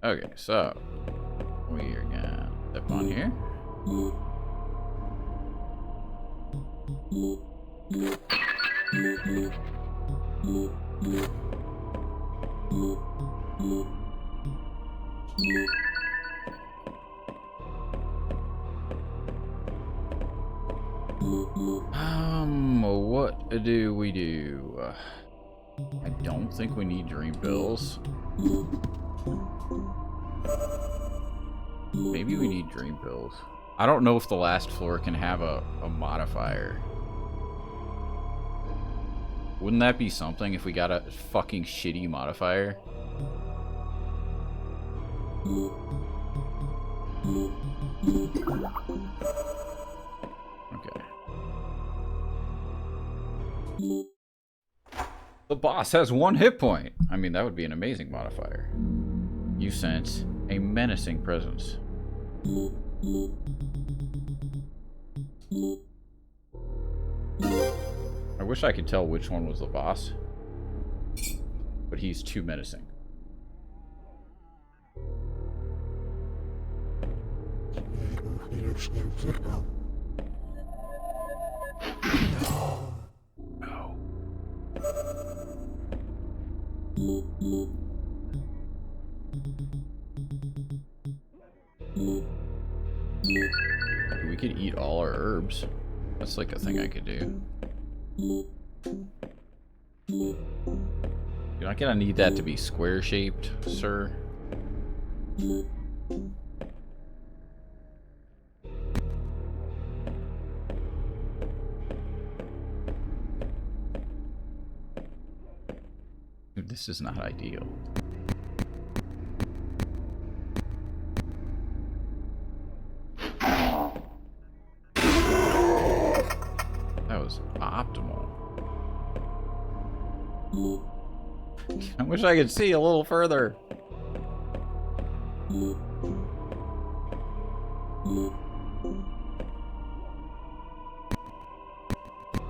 Okay, so we're gonna step on here. What do we do? I don't think we need dream pills. Maybe we need dream pills. I don't know if the last floor can have a modifier. Wouldn't that be something if we got a fucking shitty modifier? Okay. The boss has 1 hit point. I mean, that would be an amazing modifier. You sense a menacing presence. I wish I could tell which one was the boss, but he's too menacing. No. We could eat all our herbs. That's like a thing I could do. You're not gonna need that to be square shaped, sir. Dude, this is not ideal. That was optimal. I wish I could see a little further.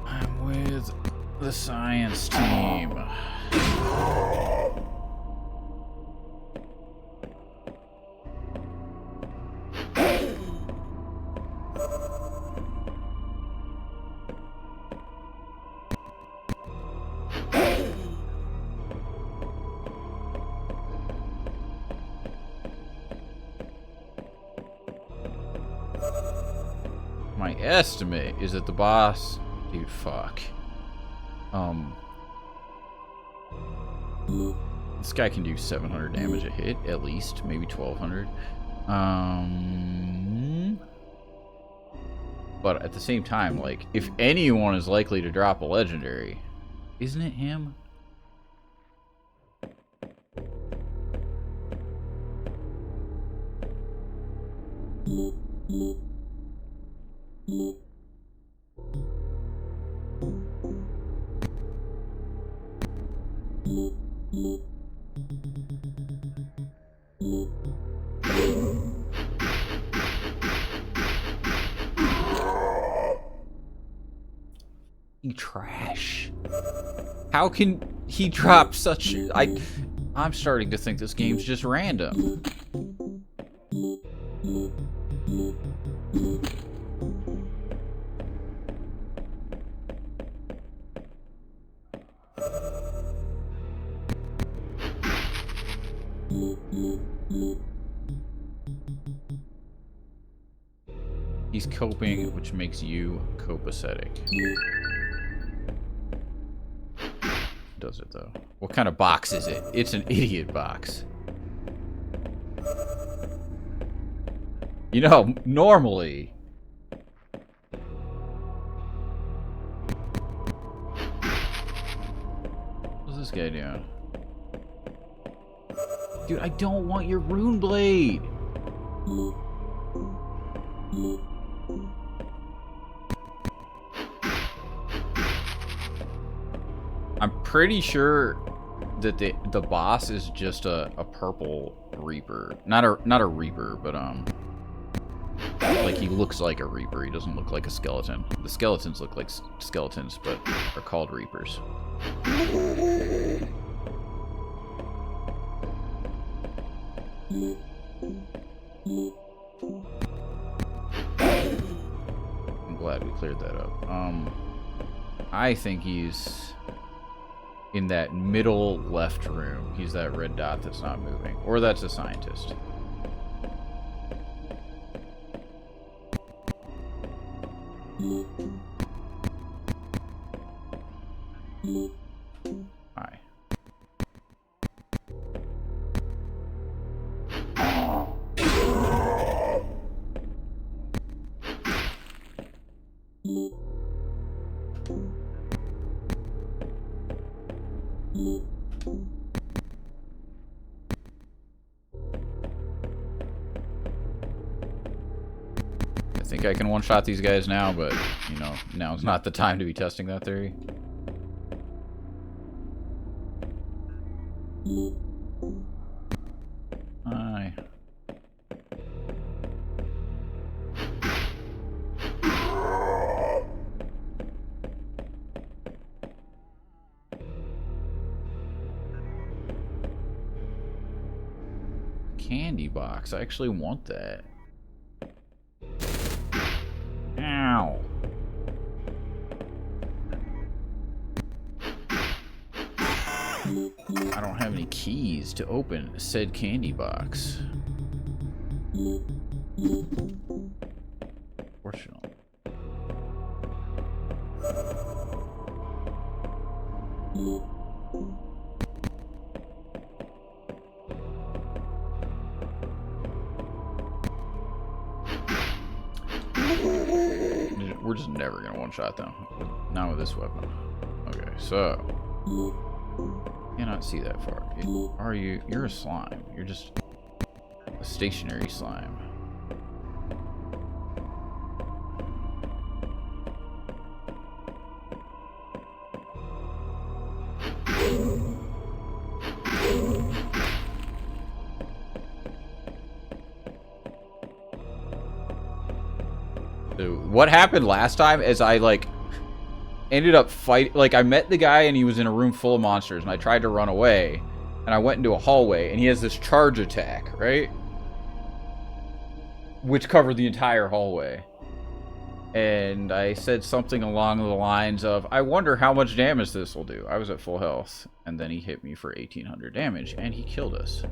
I'm with the science team. My estimate is that the boss... Dude, fuck. This guy can do 700 damage a hit, at least. Maybe 1200. But at the same time, like, if anyone is likely to drop a legendary, isn't it him? Trash. How can he drop such... I'm starting to think this game's just random. He's coping, which makes you copacetic. Does it though? What kind of box is it? It's an idiot box. You know, normally... What's this guy doing? Dude, I don't want your rune blade! I'm pretty sure that the boss is just a purple reaper. Not a reaper, but like he looks like a reaper. He doesn't look like a skeleton. The skeletons look like skeletons, but are called reapers. I'm glad we cleared that up. I think he's in that middle left room. He's that red dot that's not moving. Or that's a scientist. Hi. I think I can one-shot these guys now, but, you know, now's not the time to be testing that theory. Hi. Candy box. I actually want that. Ow. I don't have any keys to open said candy box. Fortunately. We're just never gonna one-shot them. Not with this weapon. Okay, so... Cannot see that far. Are you? You're a slime. You're just a stationary slime. Dude, what happened last time is I like ended up fighting, like I met the guy and he was in a room full of monsters and I tried to run away and I went into a hallway and he has this charge attack, right? Which covered the entire hallway. And I said something along the lines of, I wonder how much damage this will do. I was at full health and then he hit me for 1800 damage and he killed us.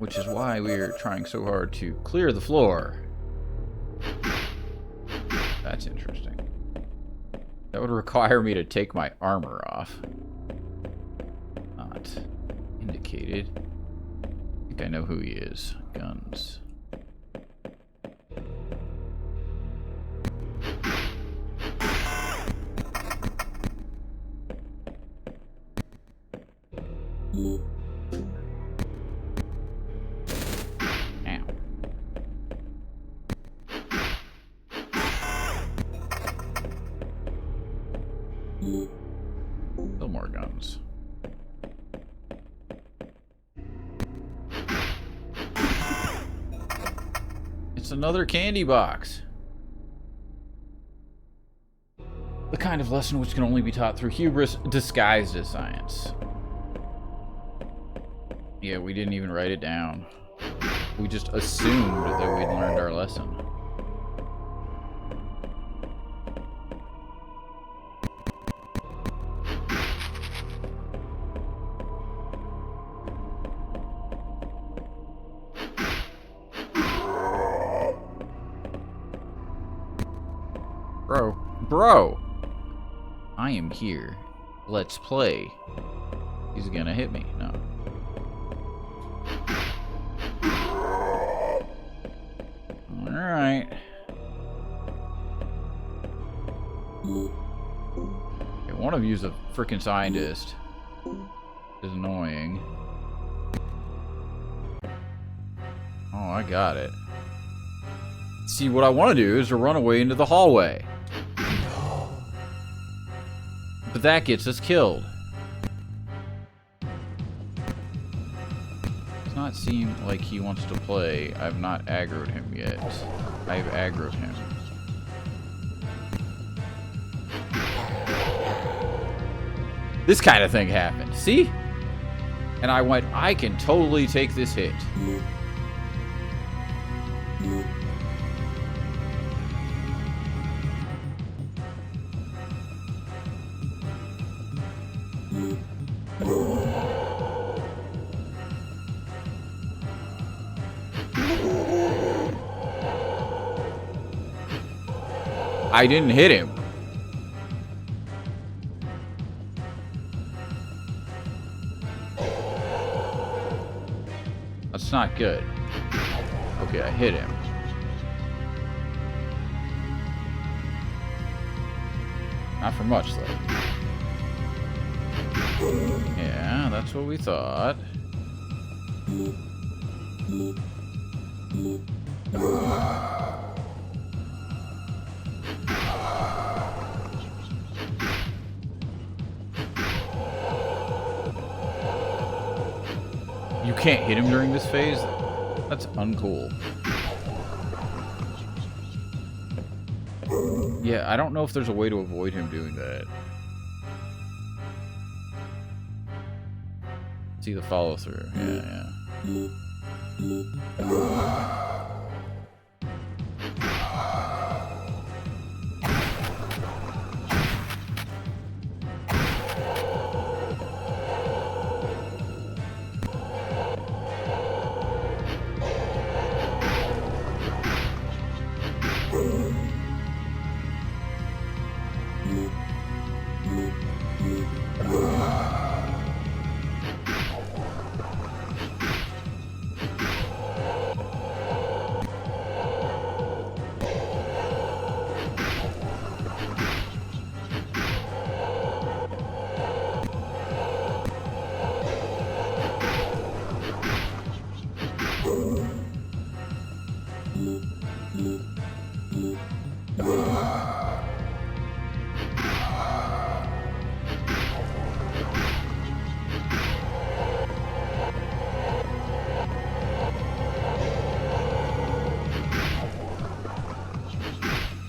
Which is why we're trying so hard to clear the floor. That's interesting. That would require me to take my armor off. Not indicated. I think I know who he is. Guns. Still more guns. It's another candy box. The kind of lesson which can only be taught through hubris disguised as science. Yeah, we didn't even write it down. We just assumed that we'd learned our lesson. Bro, I am here. Let's play. He's gonna hit me. No. Alright. Okay, one of you's a freaking scientist. It's annoying. Oh, I got it. See, what I want to do is to run away into the hallway. But that gets us killed. Does not seem like he wants to play. I've not aggroed him yet. I've aggroed him. This kind of thing happened. See? And I went, I can totally take this hit. I didn't hit him. That's not good. Okay, I hit him. Not for much, though. Yeah, that's what we thought. You can't hit him during this phase? That's uncool. Yeah, I don't know if there's a way to avoid him doing that. See the follow through. Yeah.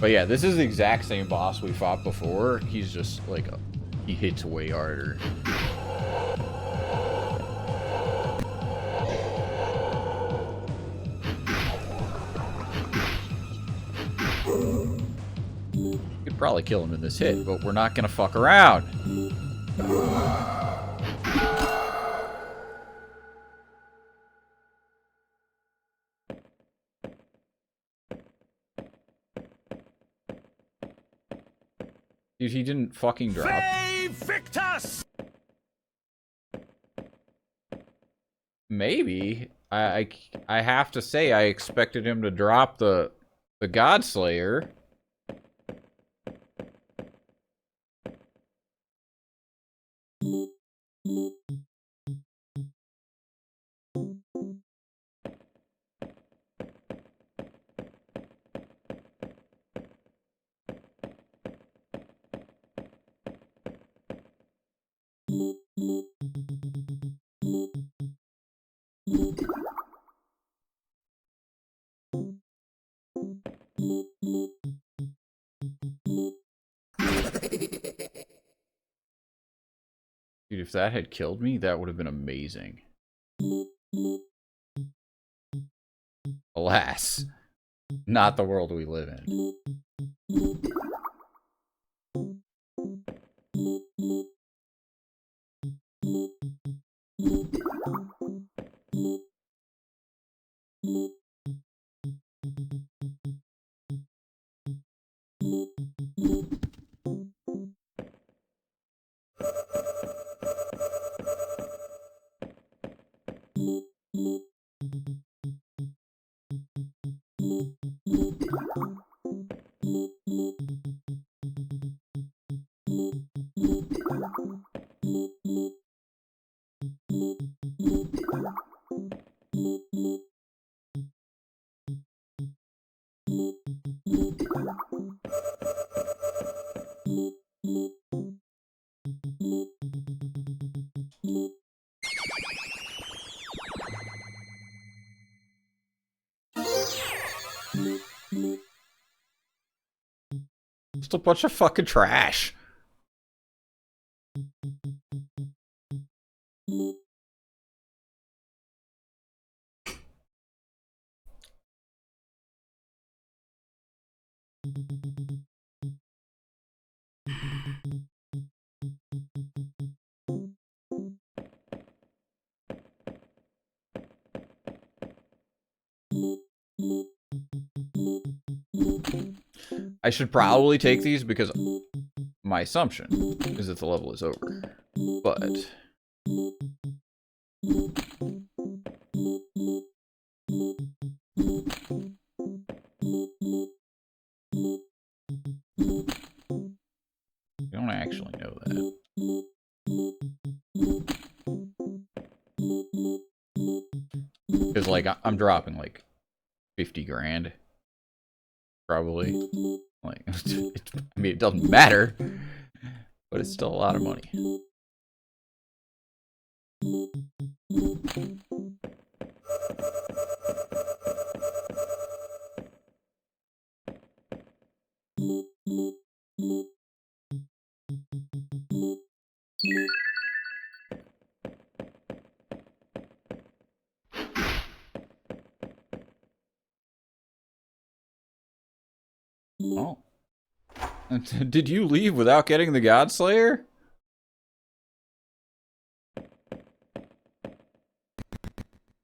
But yeah, this is the exact same boss we fought before. He's just like, he hits way harder. Could probably kill him in this hit, but we're not gonna fuck around. I Dude, he didn't fucking drop. Victus! Maybe. I have to say, I expected him to drop the Godslayer. Dude, if that had killed me, that would have been amazing. Alas, not the world we live in. Just a bunch of fucking trash. I should probably take these because my assumption is that the level is over. But I don't actually know that. Because, like, I'm dropping, like, 50 grand. Probably. Like, I mean, it doesn't matter. But it's still a lot of money. Oh. Did you leave without getting the Godslayer?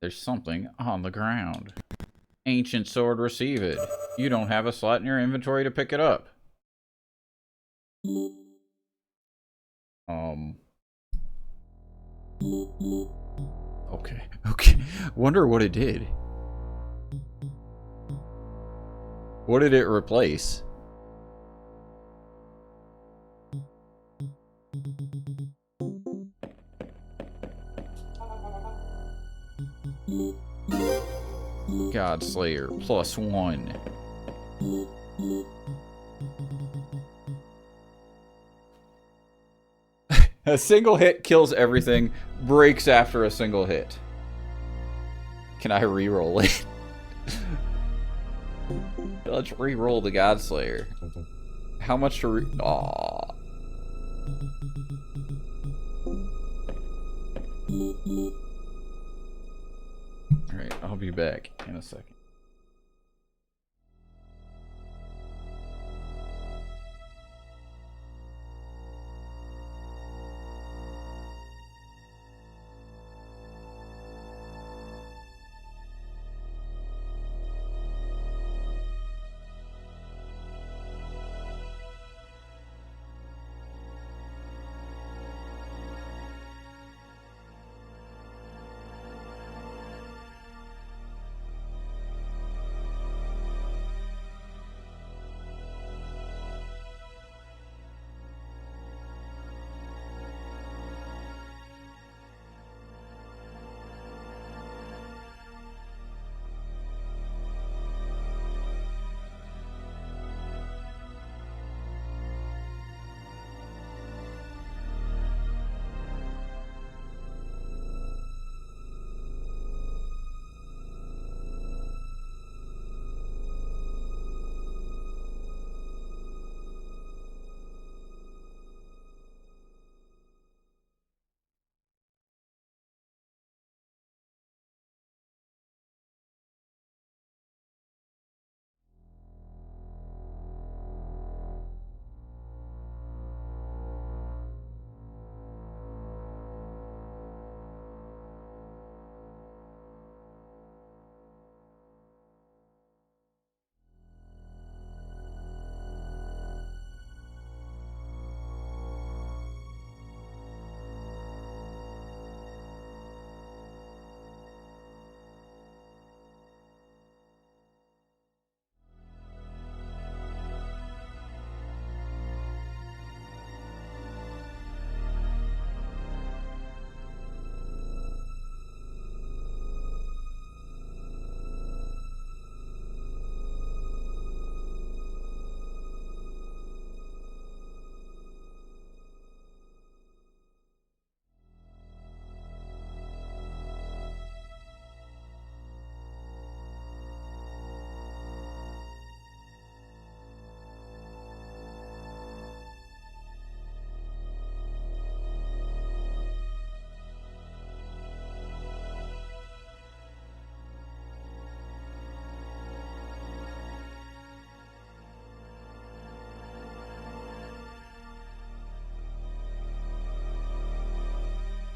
There's something on the ground. Ancient sword, receive it. You don't have a slot in your inventory to pick it up. Okay. Wonder what it did. What did it replace? Godslayer +1. A single hit kills everything, breaks after a single hit. Can I re-roll it? Let's re-roll the Godslayer. How much to Aww. Alright, I'll be back in a second.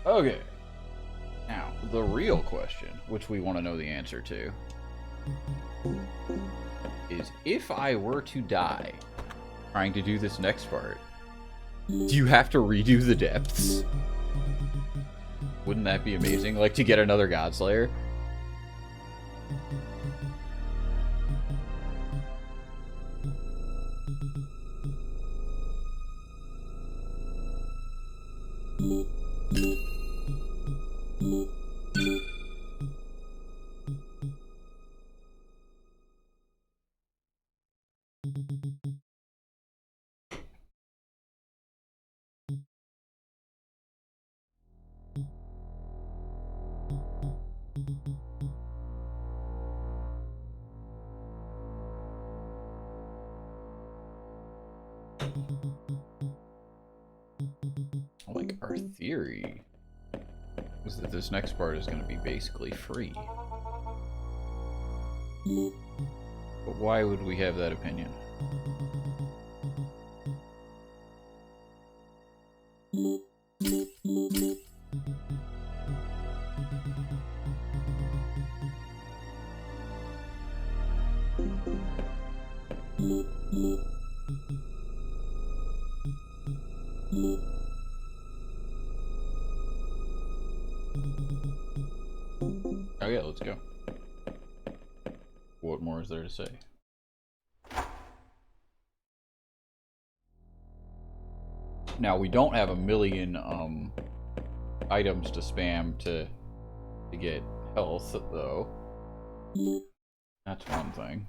Okay. Now, the real question, which we want to know the answer to, is if I were to die trying to do this next part, do you have to redo the depths? Wouldn't that be amazing? Like, to get another Godslayer? Like, our theory is that this next part is going to be basically free. But why would we have that opinion? Oh yeah, let's go. What more is there to say? Now, we don't have a million items to spam to get health, though. That's one thing.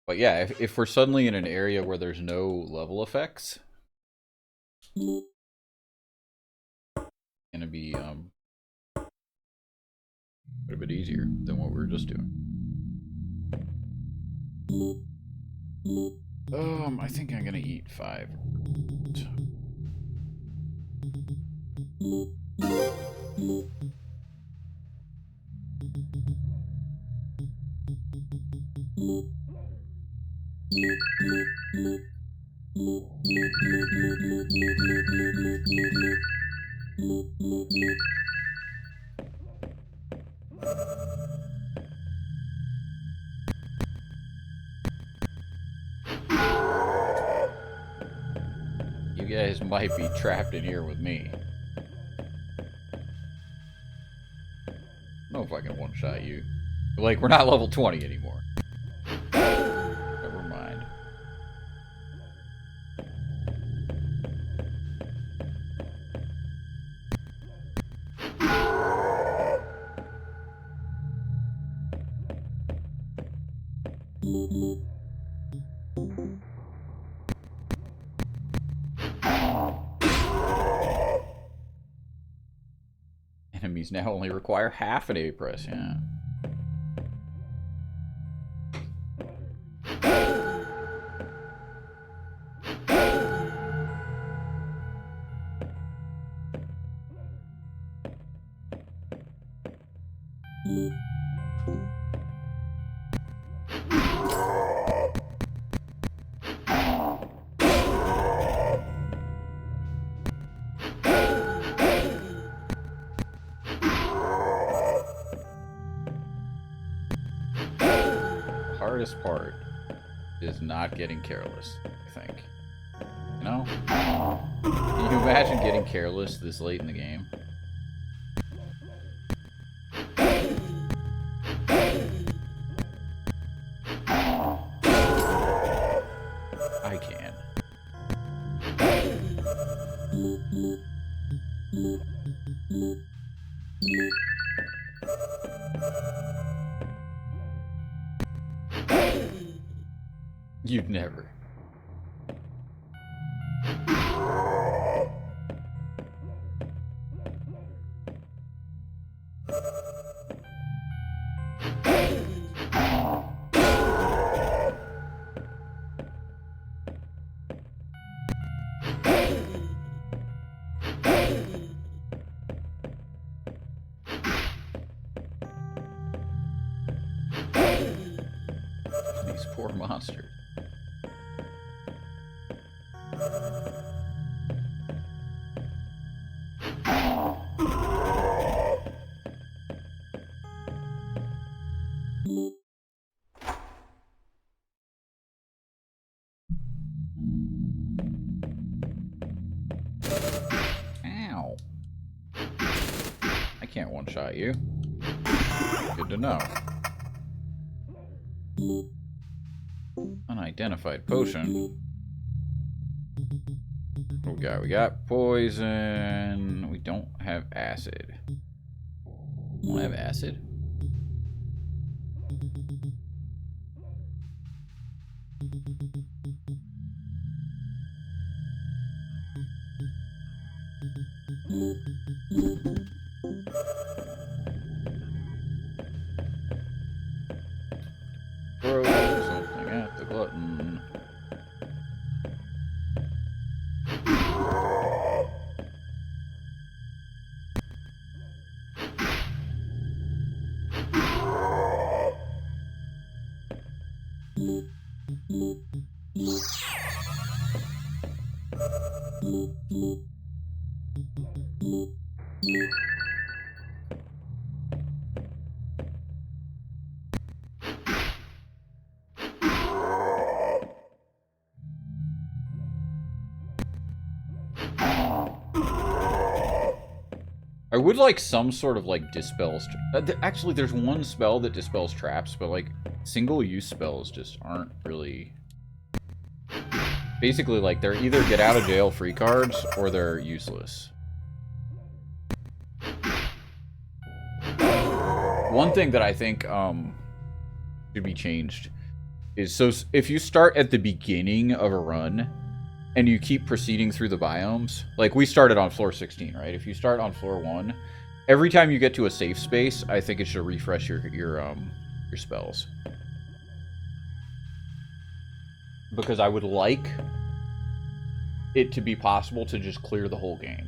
But yeah, if we're suddenly in an area where there's no level effects, it's gonna be a bit easier than what we were just doing. I think I'm gonna eat 5. You guys might be trapped in here with me. I don't know if I can one-shot you. Like, we're not level 20 anymore. Never mind. Enemies now only require half an A press, yeah. Hardest part is not getting careless, I think. You know? Can you imagine getting careless this late in the game? I can. You'd never. These poor monsters. Ow. I can't one-shot you. Good to know. Unidentified potion. What we got? We got poison. We don't have acid. Don't have acid? Throw something at the glutton. I would like some sort of like dispels. Actually, there's one spell that dispels traps, but like single-use spells just aren't really. Basically, like they're either get out of jail free cards or they're useless. One thing that I think should be changed is so if you start at the beginning of a run and you keep proceeding through the biomes, like we started on floor 16, right? If you start on floor 1, every time you get to a safe space, I think it should refresh your spells. Because I would like it to be possible to just clear the whole game.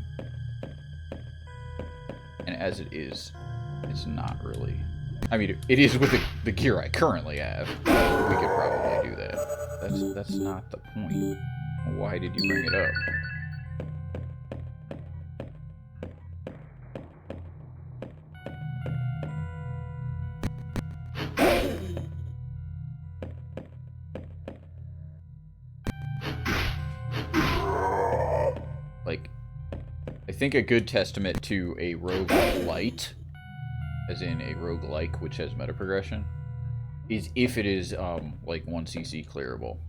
And as it is, it's not really. I mean, it is with the gear I currently have. We could probably do that. That's not the point. Why did you bring it up? Like, I think a good testament to a roguelite, as in a roguelike which has meta progression, is if it is like 1cc clearable.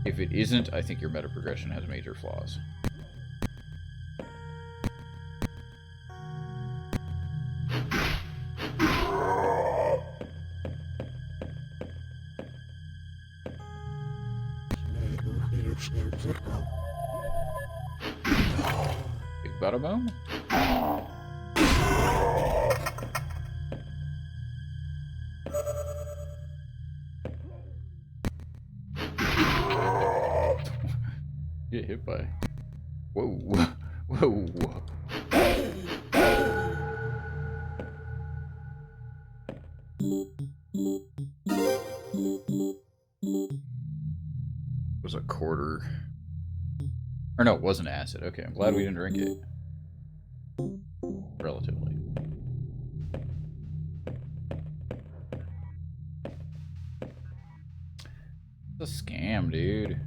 If it isn't, I think your meta progression has major flaws. Big bada boom. Get hit by. Whoa. Whoa. It was a quarter. Or no, it wasn't acid. Okay, I'm glad we didn't drink it. Relatively. It's a scam, dude.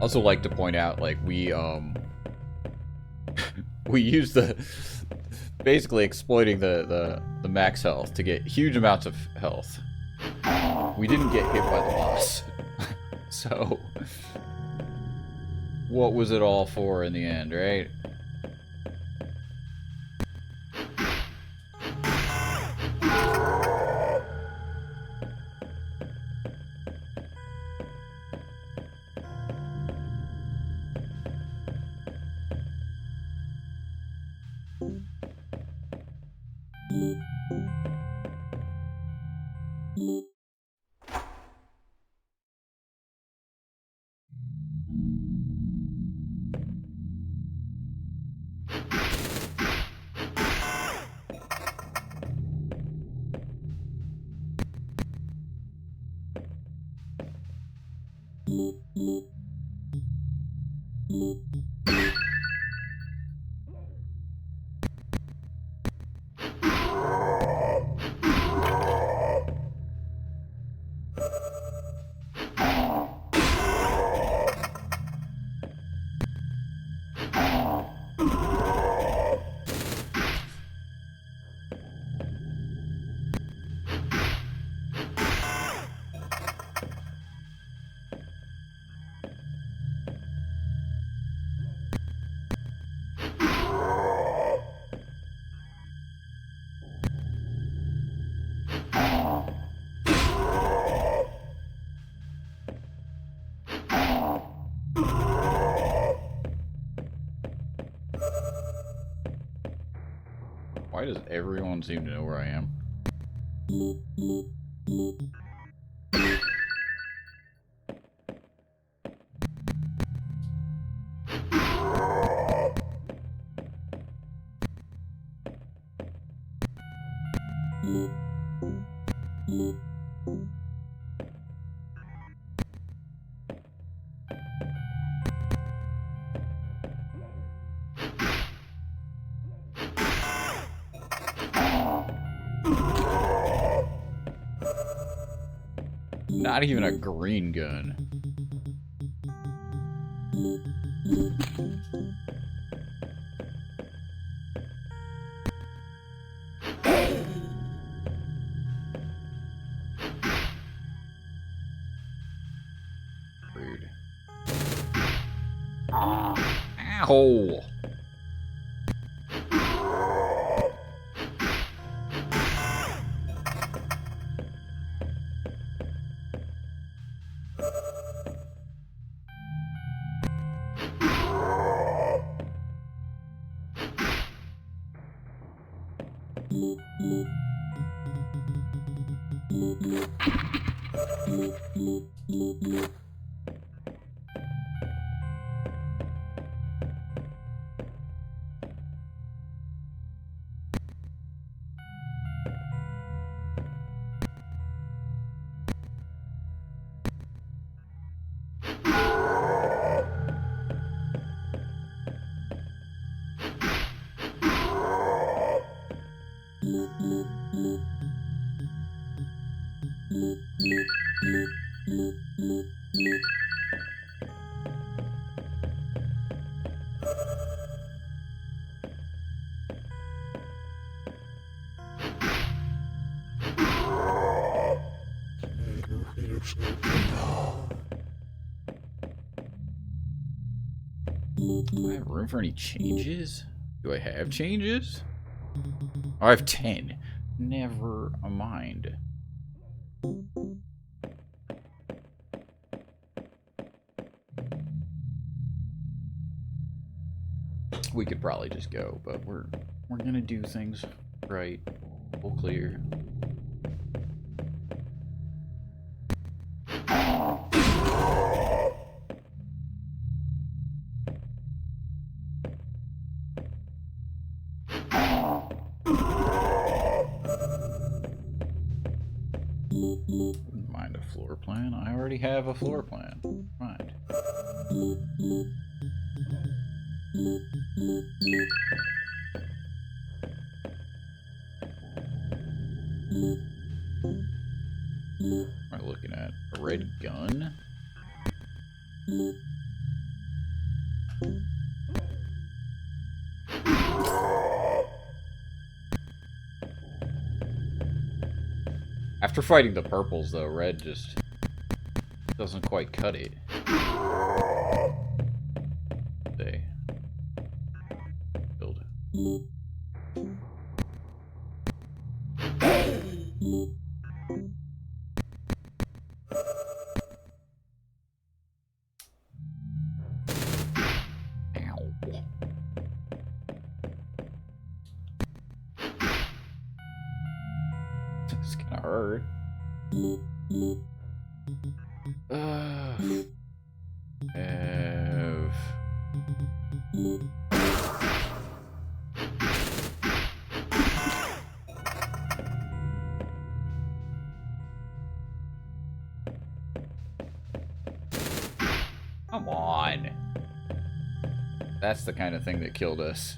Also like to point out, like, we use the basically exploiting the max health to get huge amounts of health. We didn't get hit by the boss. So what was it all for in the end, right? Why does everyone seem to know where I am? Not even a green gun. Rude. Ow! Do I have room for any changes? Do I have changes? Oh, I have 10. Never mind. We could probably just go, but we're gonna do things right. Full clear. Wouldn't mind a floor plan. I already have a floor plan. Mind. What am I looking at? A red gun? After fighting the purples, though, red just doesn't quite cut it. They build. It's gonna hurt. Come on. That's the kind of thing that killed us.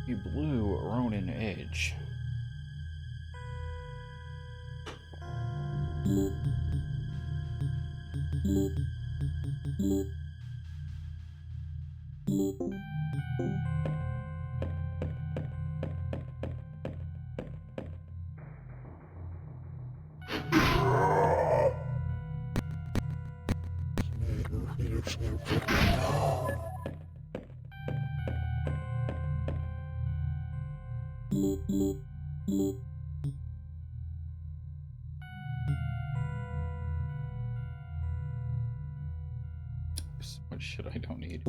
You blew Ronin Edge. So much shit I don't need.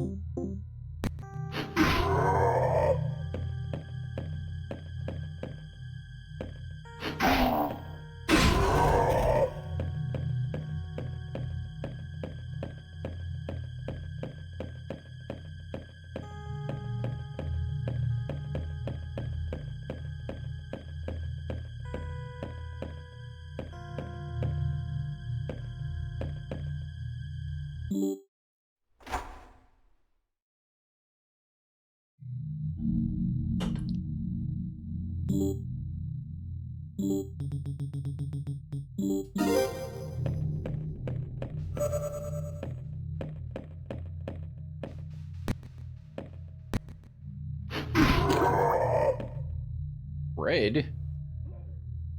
Red?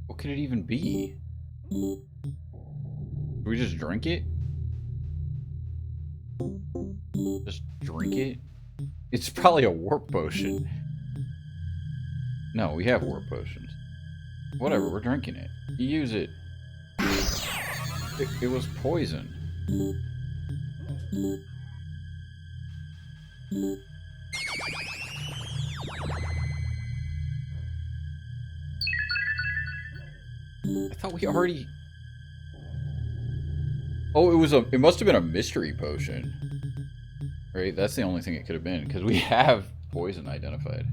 What could it even be? Do we just drink it? Just drink it? It's probably a warp potion. No, we have warp potions. Whatever, we're drinking it. You use it. It was poison. I thought we already... Oh, it must have been a mystery potion. Right? That's the only thing it could have been, because we have poison identified.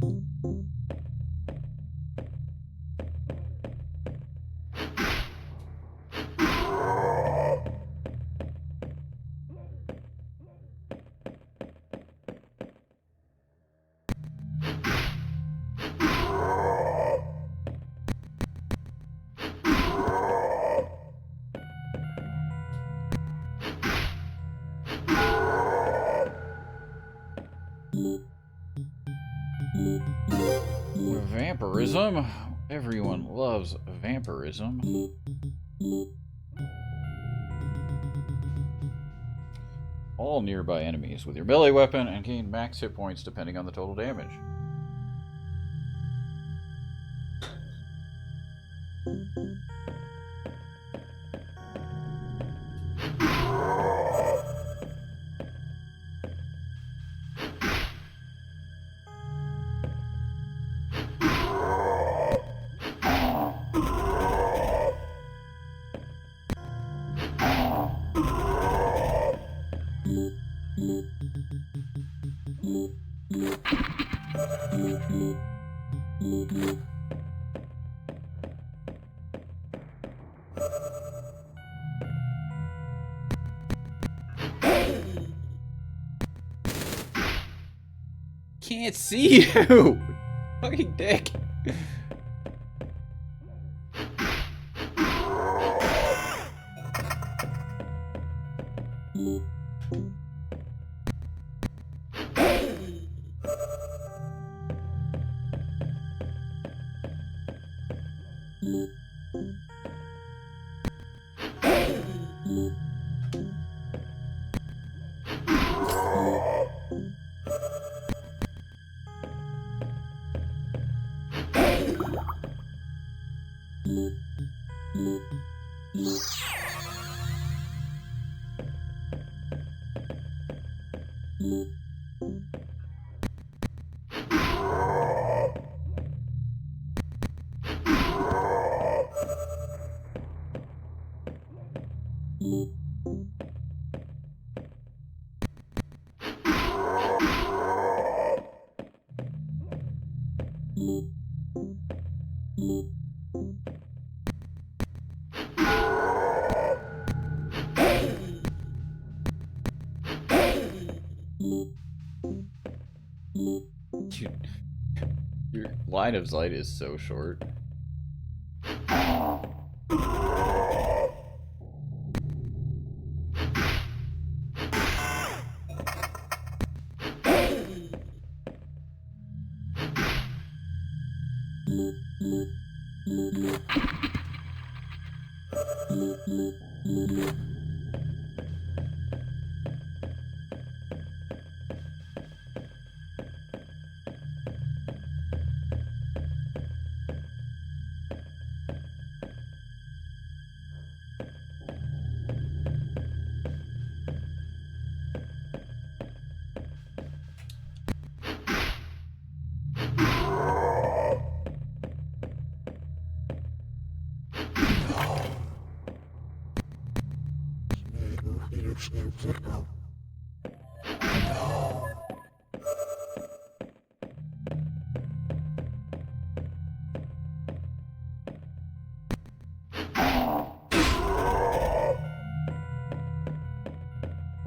Vampirism. Everyone loves vampirism. All nearby enemies with your melee weapon and gain max hit points depending on the total damage. Can't see you! Fucking dick. Dude, your line of sight is so short.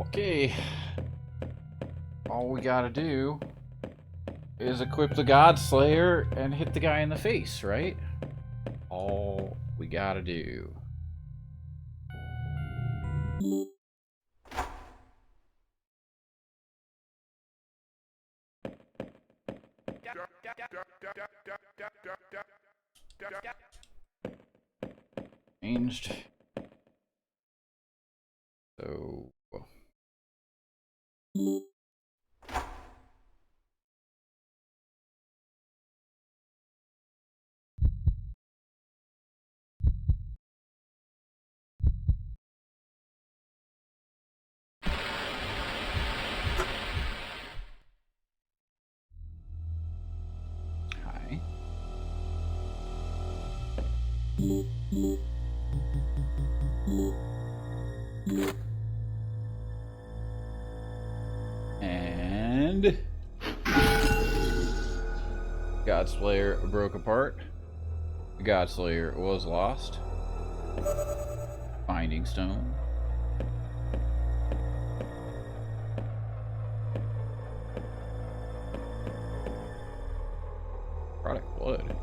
Okay. All we gotta do is equip the God Slayer and hit the guy in the face, right? All we gotta do. Changed. So... Hi. And... God Slayer broke apart. The God Slayer was lost. Binding Stone. Product Blood.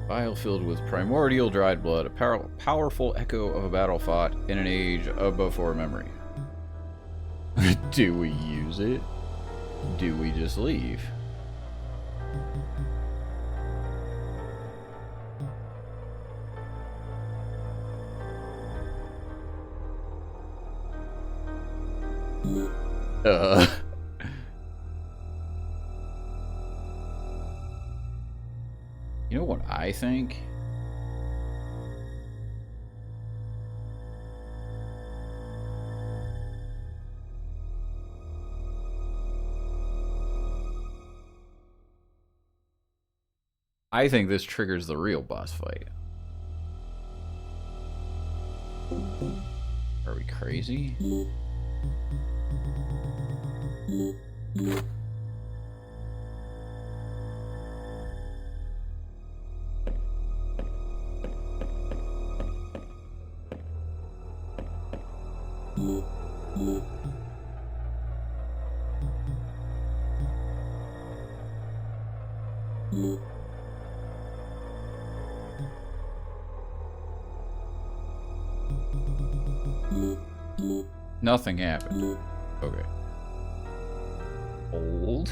Vial filled with primordial dried blood, a powerful echo of a battle fought in an age of before memory. Do we use it? Do we just leave? You know what I think? I think this triggers the real boss fight. Are we crazy? Nothing happened. Okay. Old?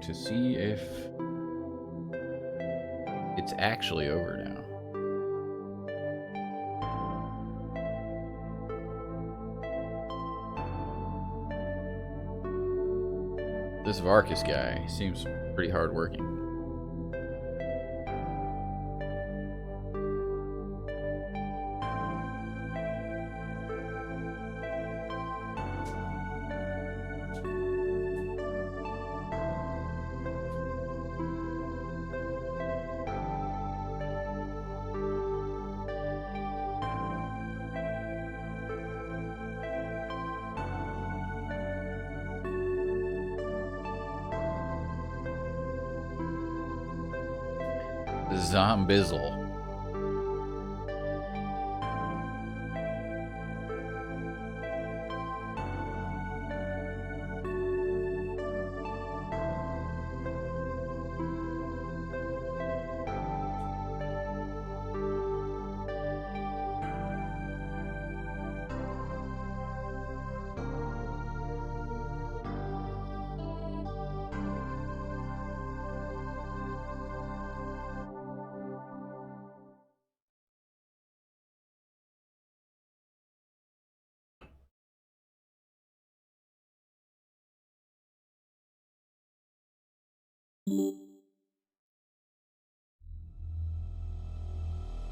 To see if it's actually over now. This Varkas guy seems pretty hardworking. Zombizzle.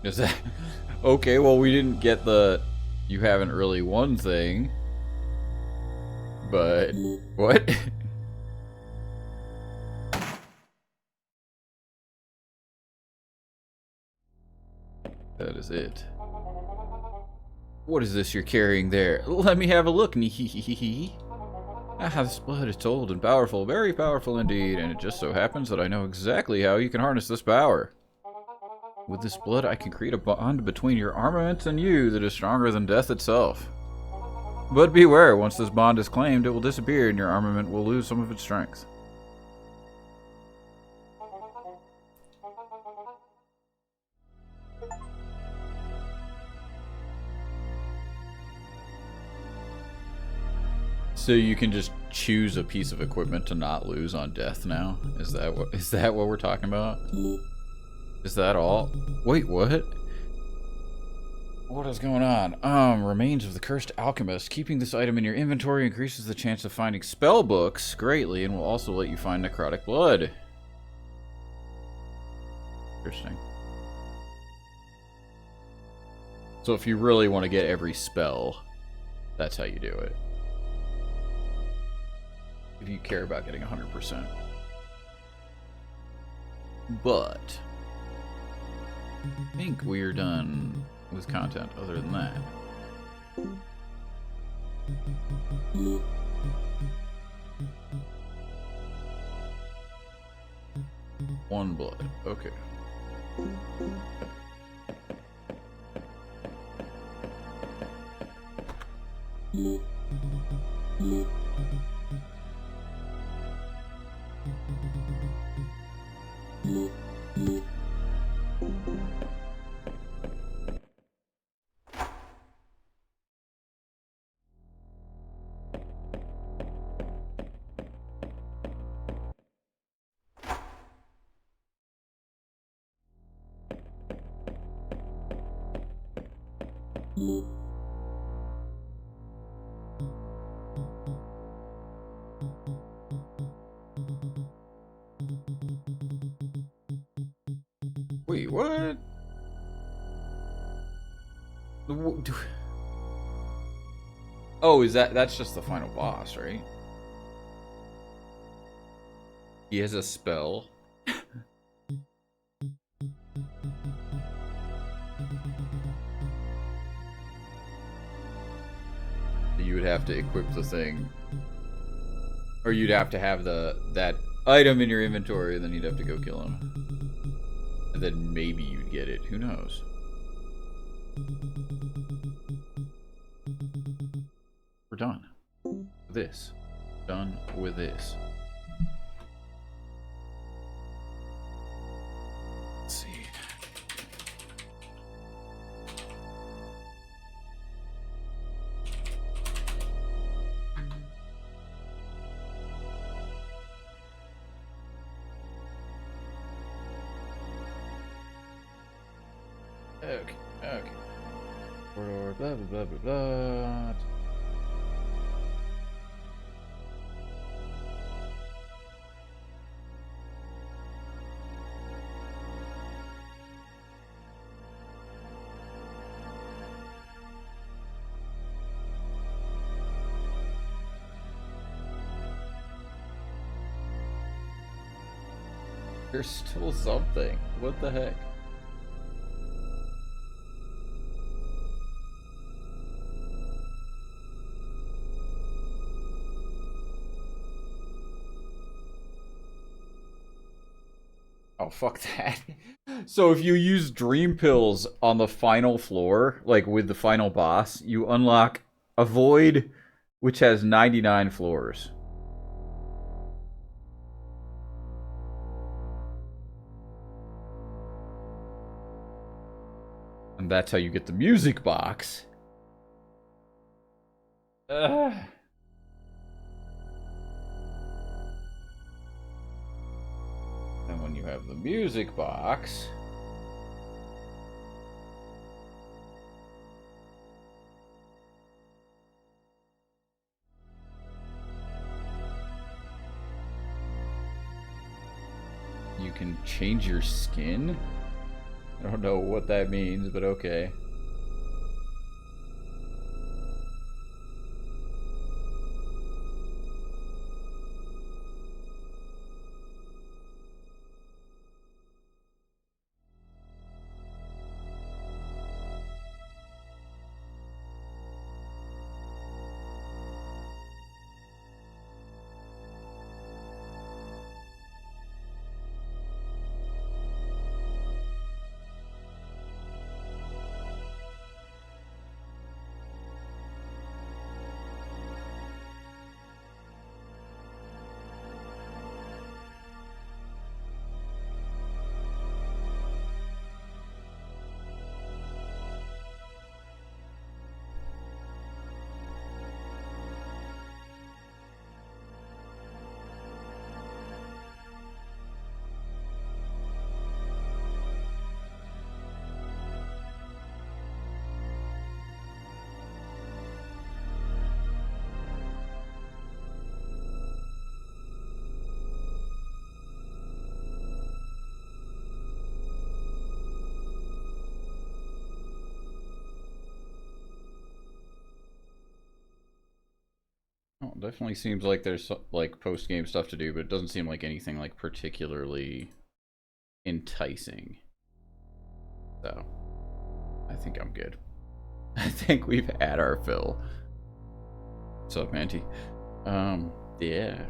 Is that okay? Well, we didn't get the you haven't really won thing, but what? That is it. What is this you're carrying there? Let me have a look. Ah, this blood is old and powerful, very powerful indeed, and it just so happens that I know exactly how you can harness this power. With this blood, I can create a bond between your armaments and you that is stronger than death itself. But beware, once this bond is claimed, it will disappear and your armament will lose some of its strength. So you can just choose a piece of equipment to not lose on death now? Is that what we're talking about? Is that all? Wait, what? What is going on? Remains of the Cursed Alchemist. Keeping this item in your inventory increases the chance of finding spell books greatly and will also let you find necrotic blood. Interesting. So if you really want to get every spell, that's how you do it. If you care about getting 100%. But I think we're done with content other than that. One blood. Okay. Wait, what? Oh, that's just the final boss, right? He has a spell. You would have to equip the thing. Or you'd have to have that item in your inventory, and then you'd have to go kill him. And then maybe you'd get it. Who knows? We're done. This. Done with this. Let's see. Okay, okay. Blah, blah, blah, blah, blah. There's still something. What the heck? Oh, fuck that. So if you use dream pills on the final floor, like with the final boss, you unlock a void which has 99 floors. And that's how you get the music box. And when you have the music box, you can change your skin. I don't know what that means, but okay. Oh, definitely seems like there's like post-game stuff to do, but it doesn't seem like anything like particularly enticing. So, I think I'm good. I think we've had our fill. What's up, Manty? Yeah.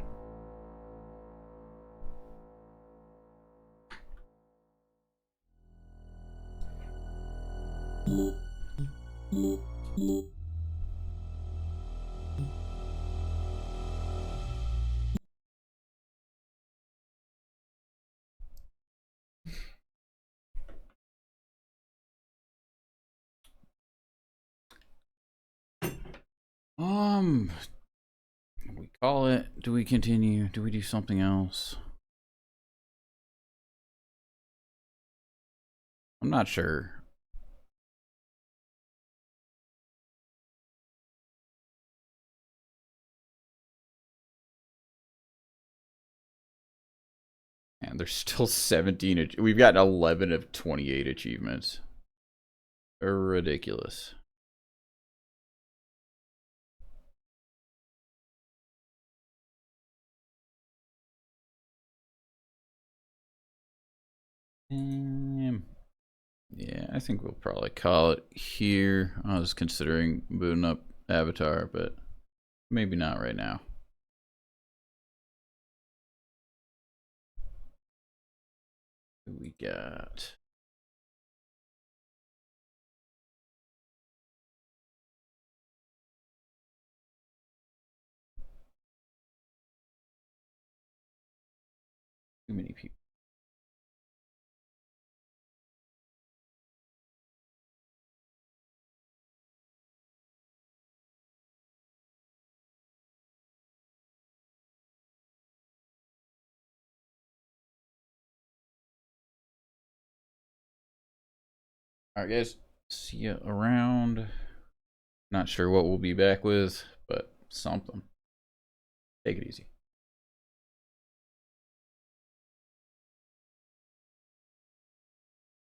We call it. Do we continue? Do we do something else? I'm not sure. And there's still 17. We've got 11 of 28 achievements. Ridiculous. Yeah, I think we'll probably call it here. I was considering booting up Avatar, but maybe not right now. Who we got? Too many people. Alright, guys. See you around. Not sure what we'll be back with, but something. Take it easy.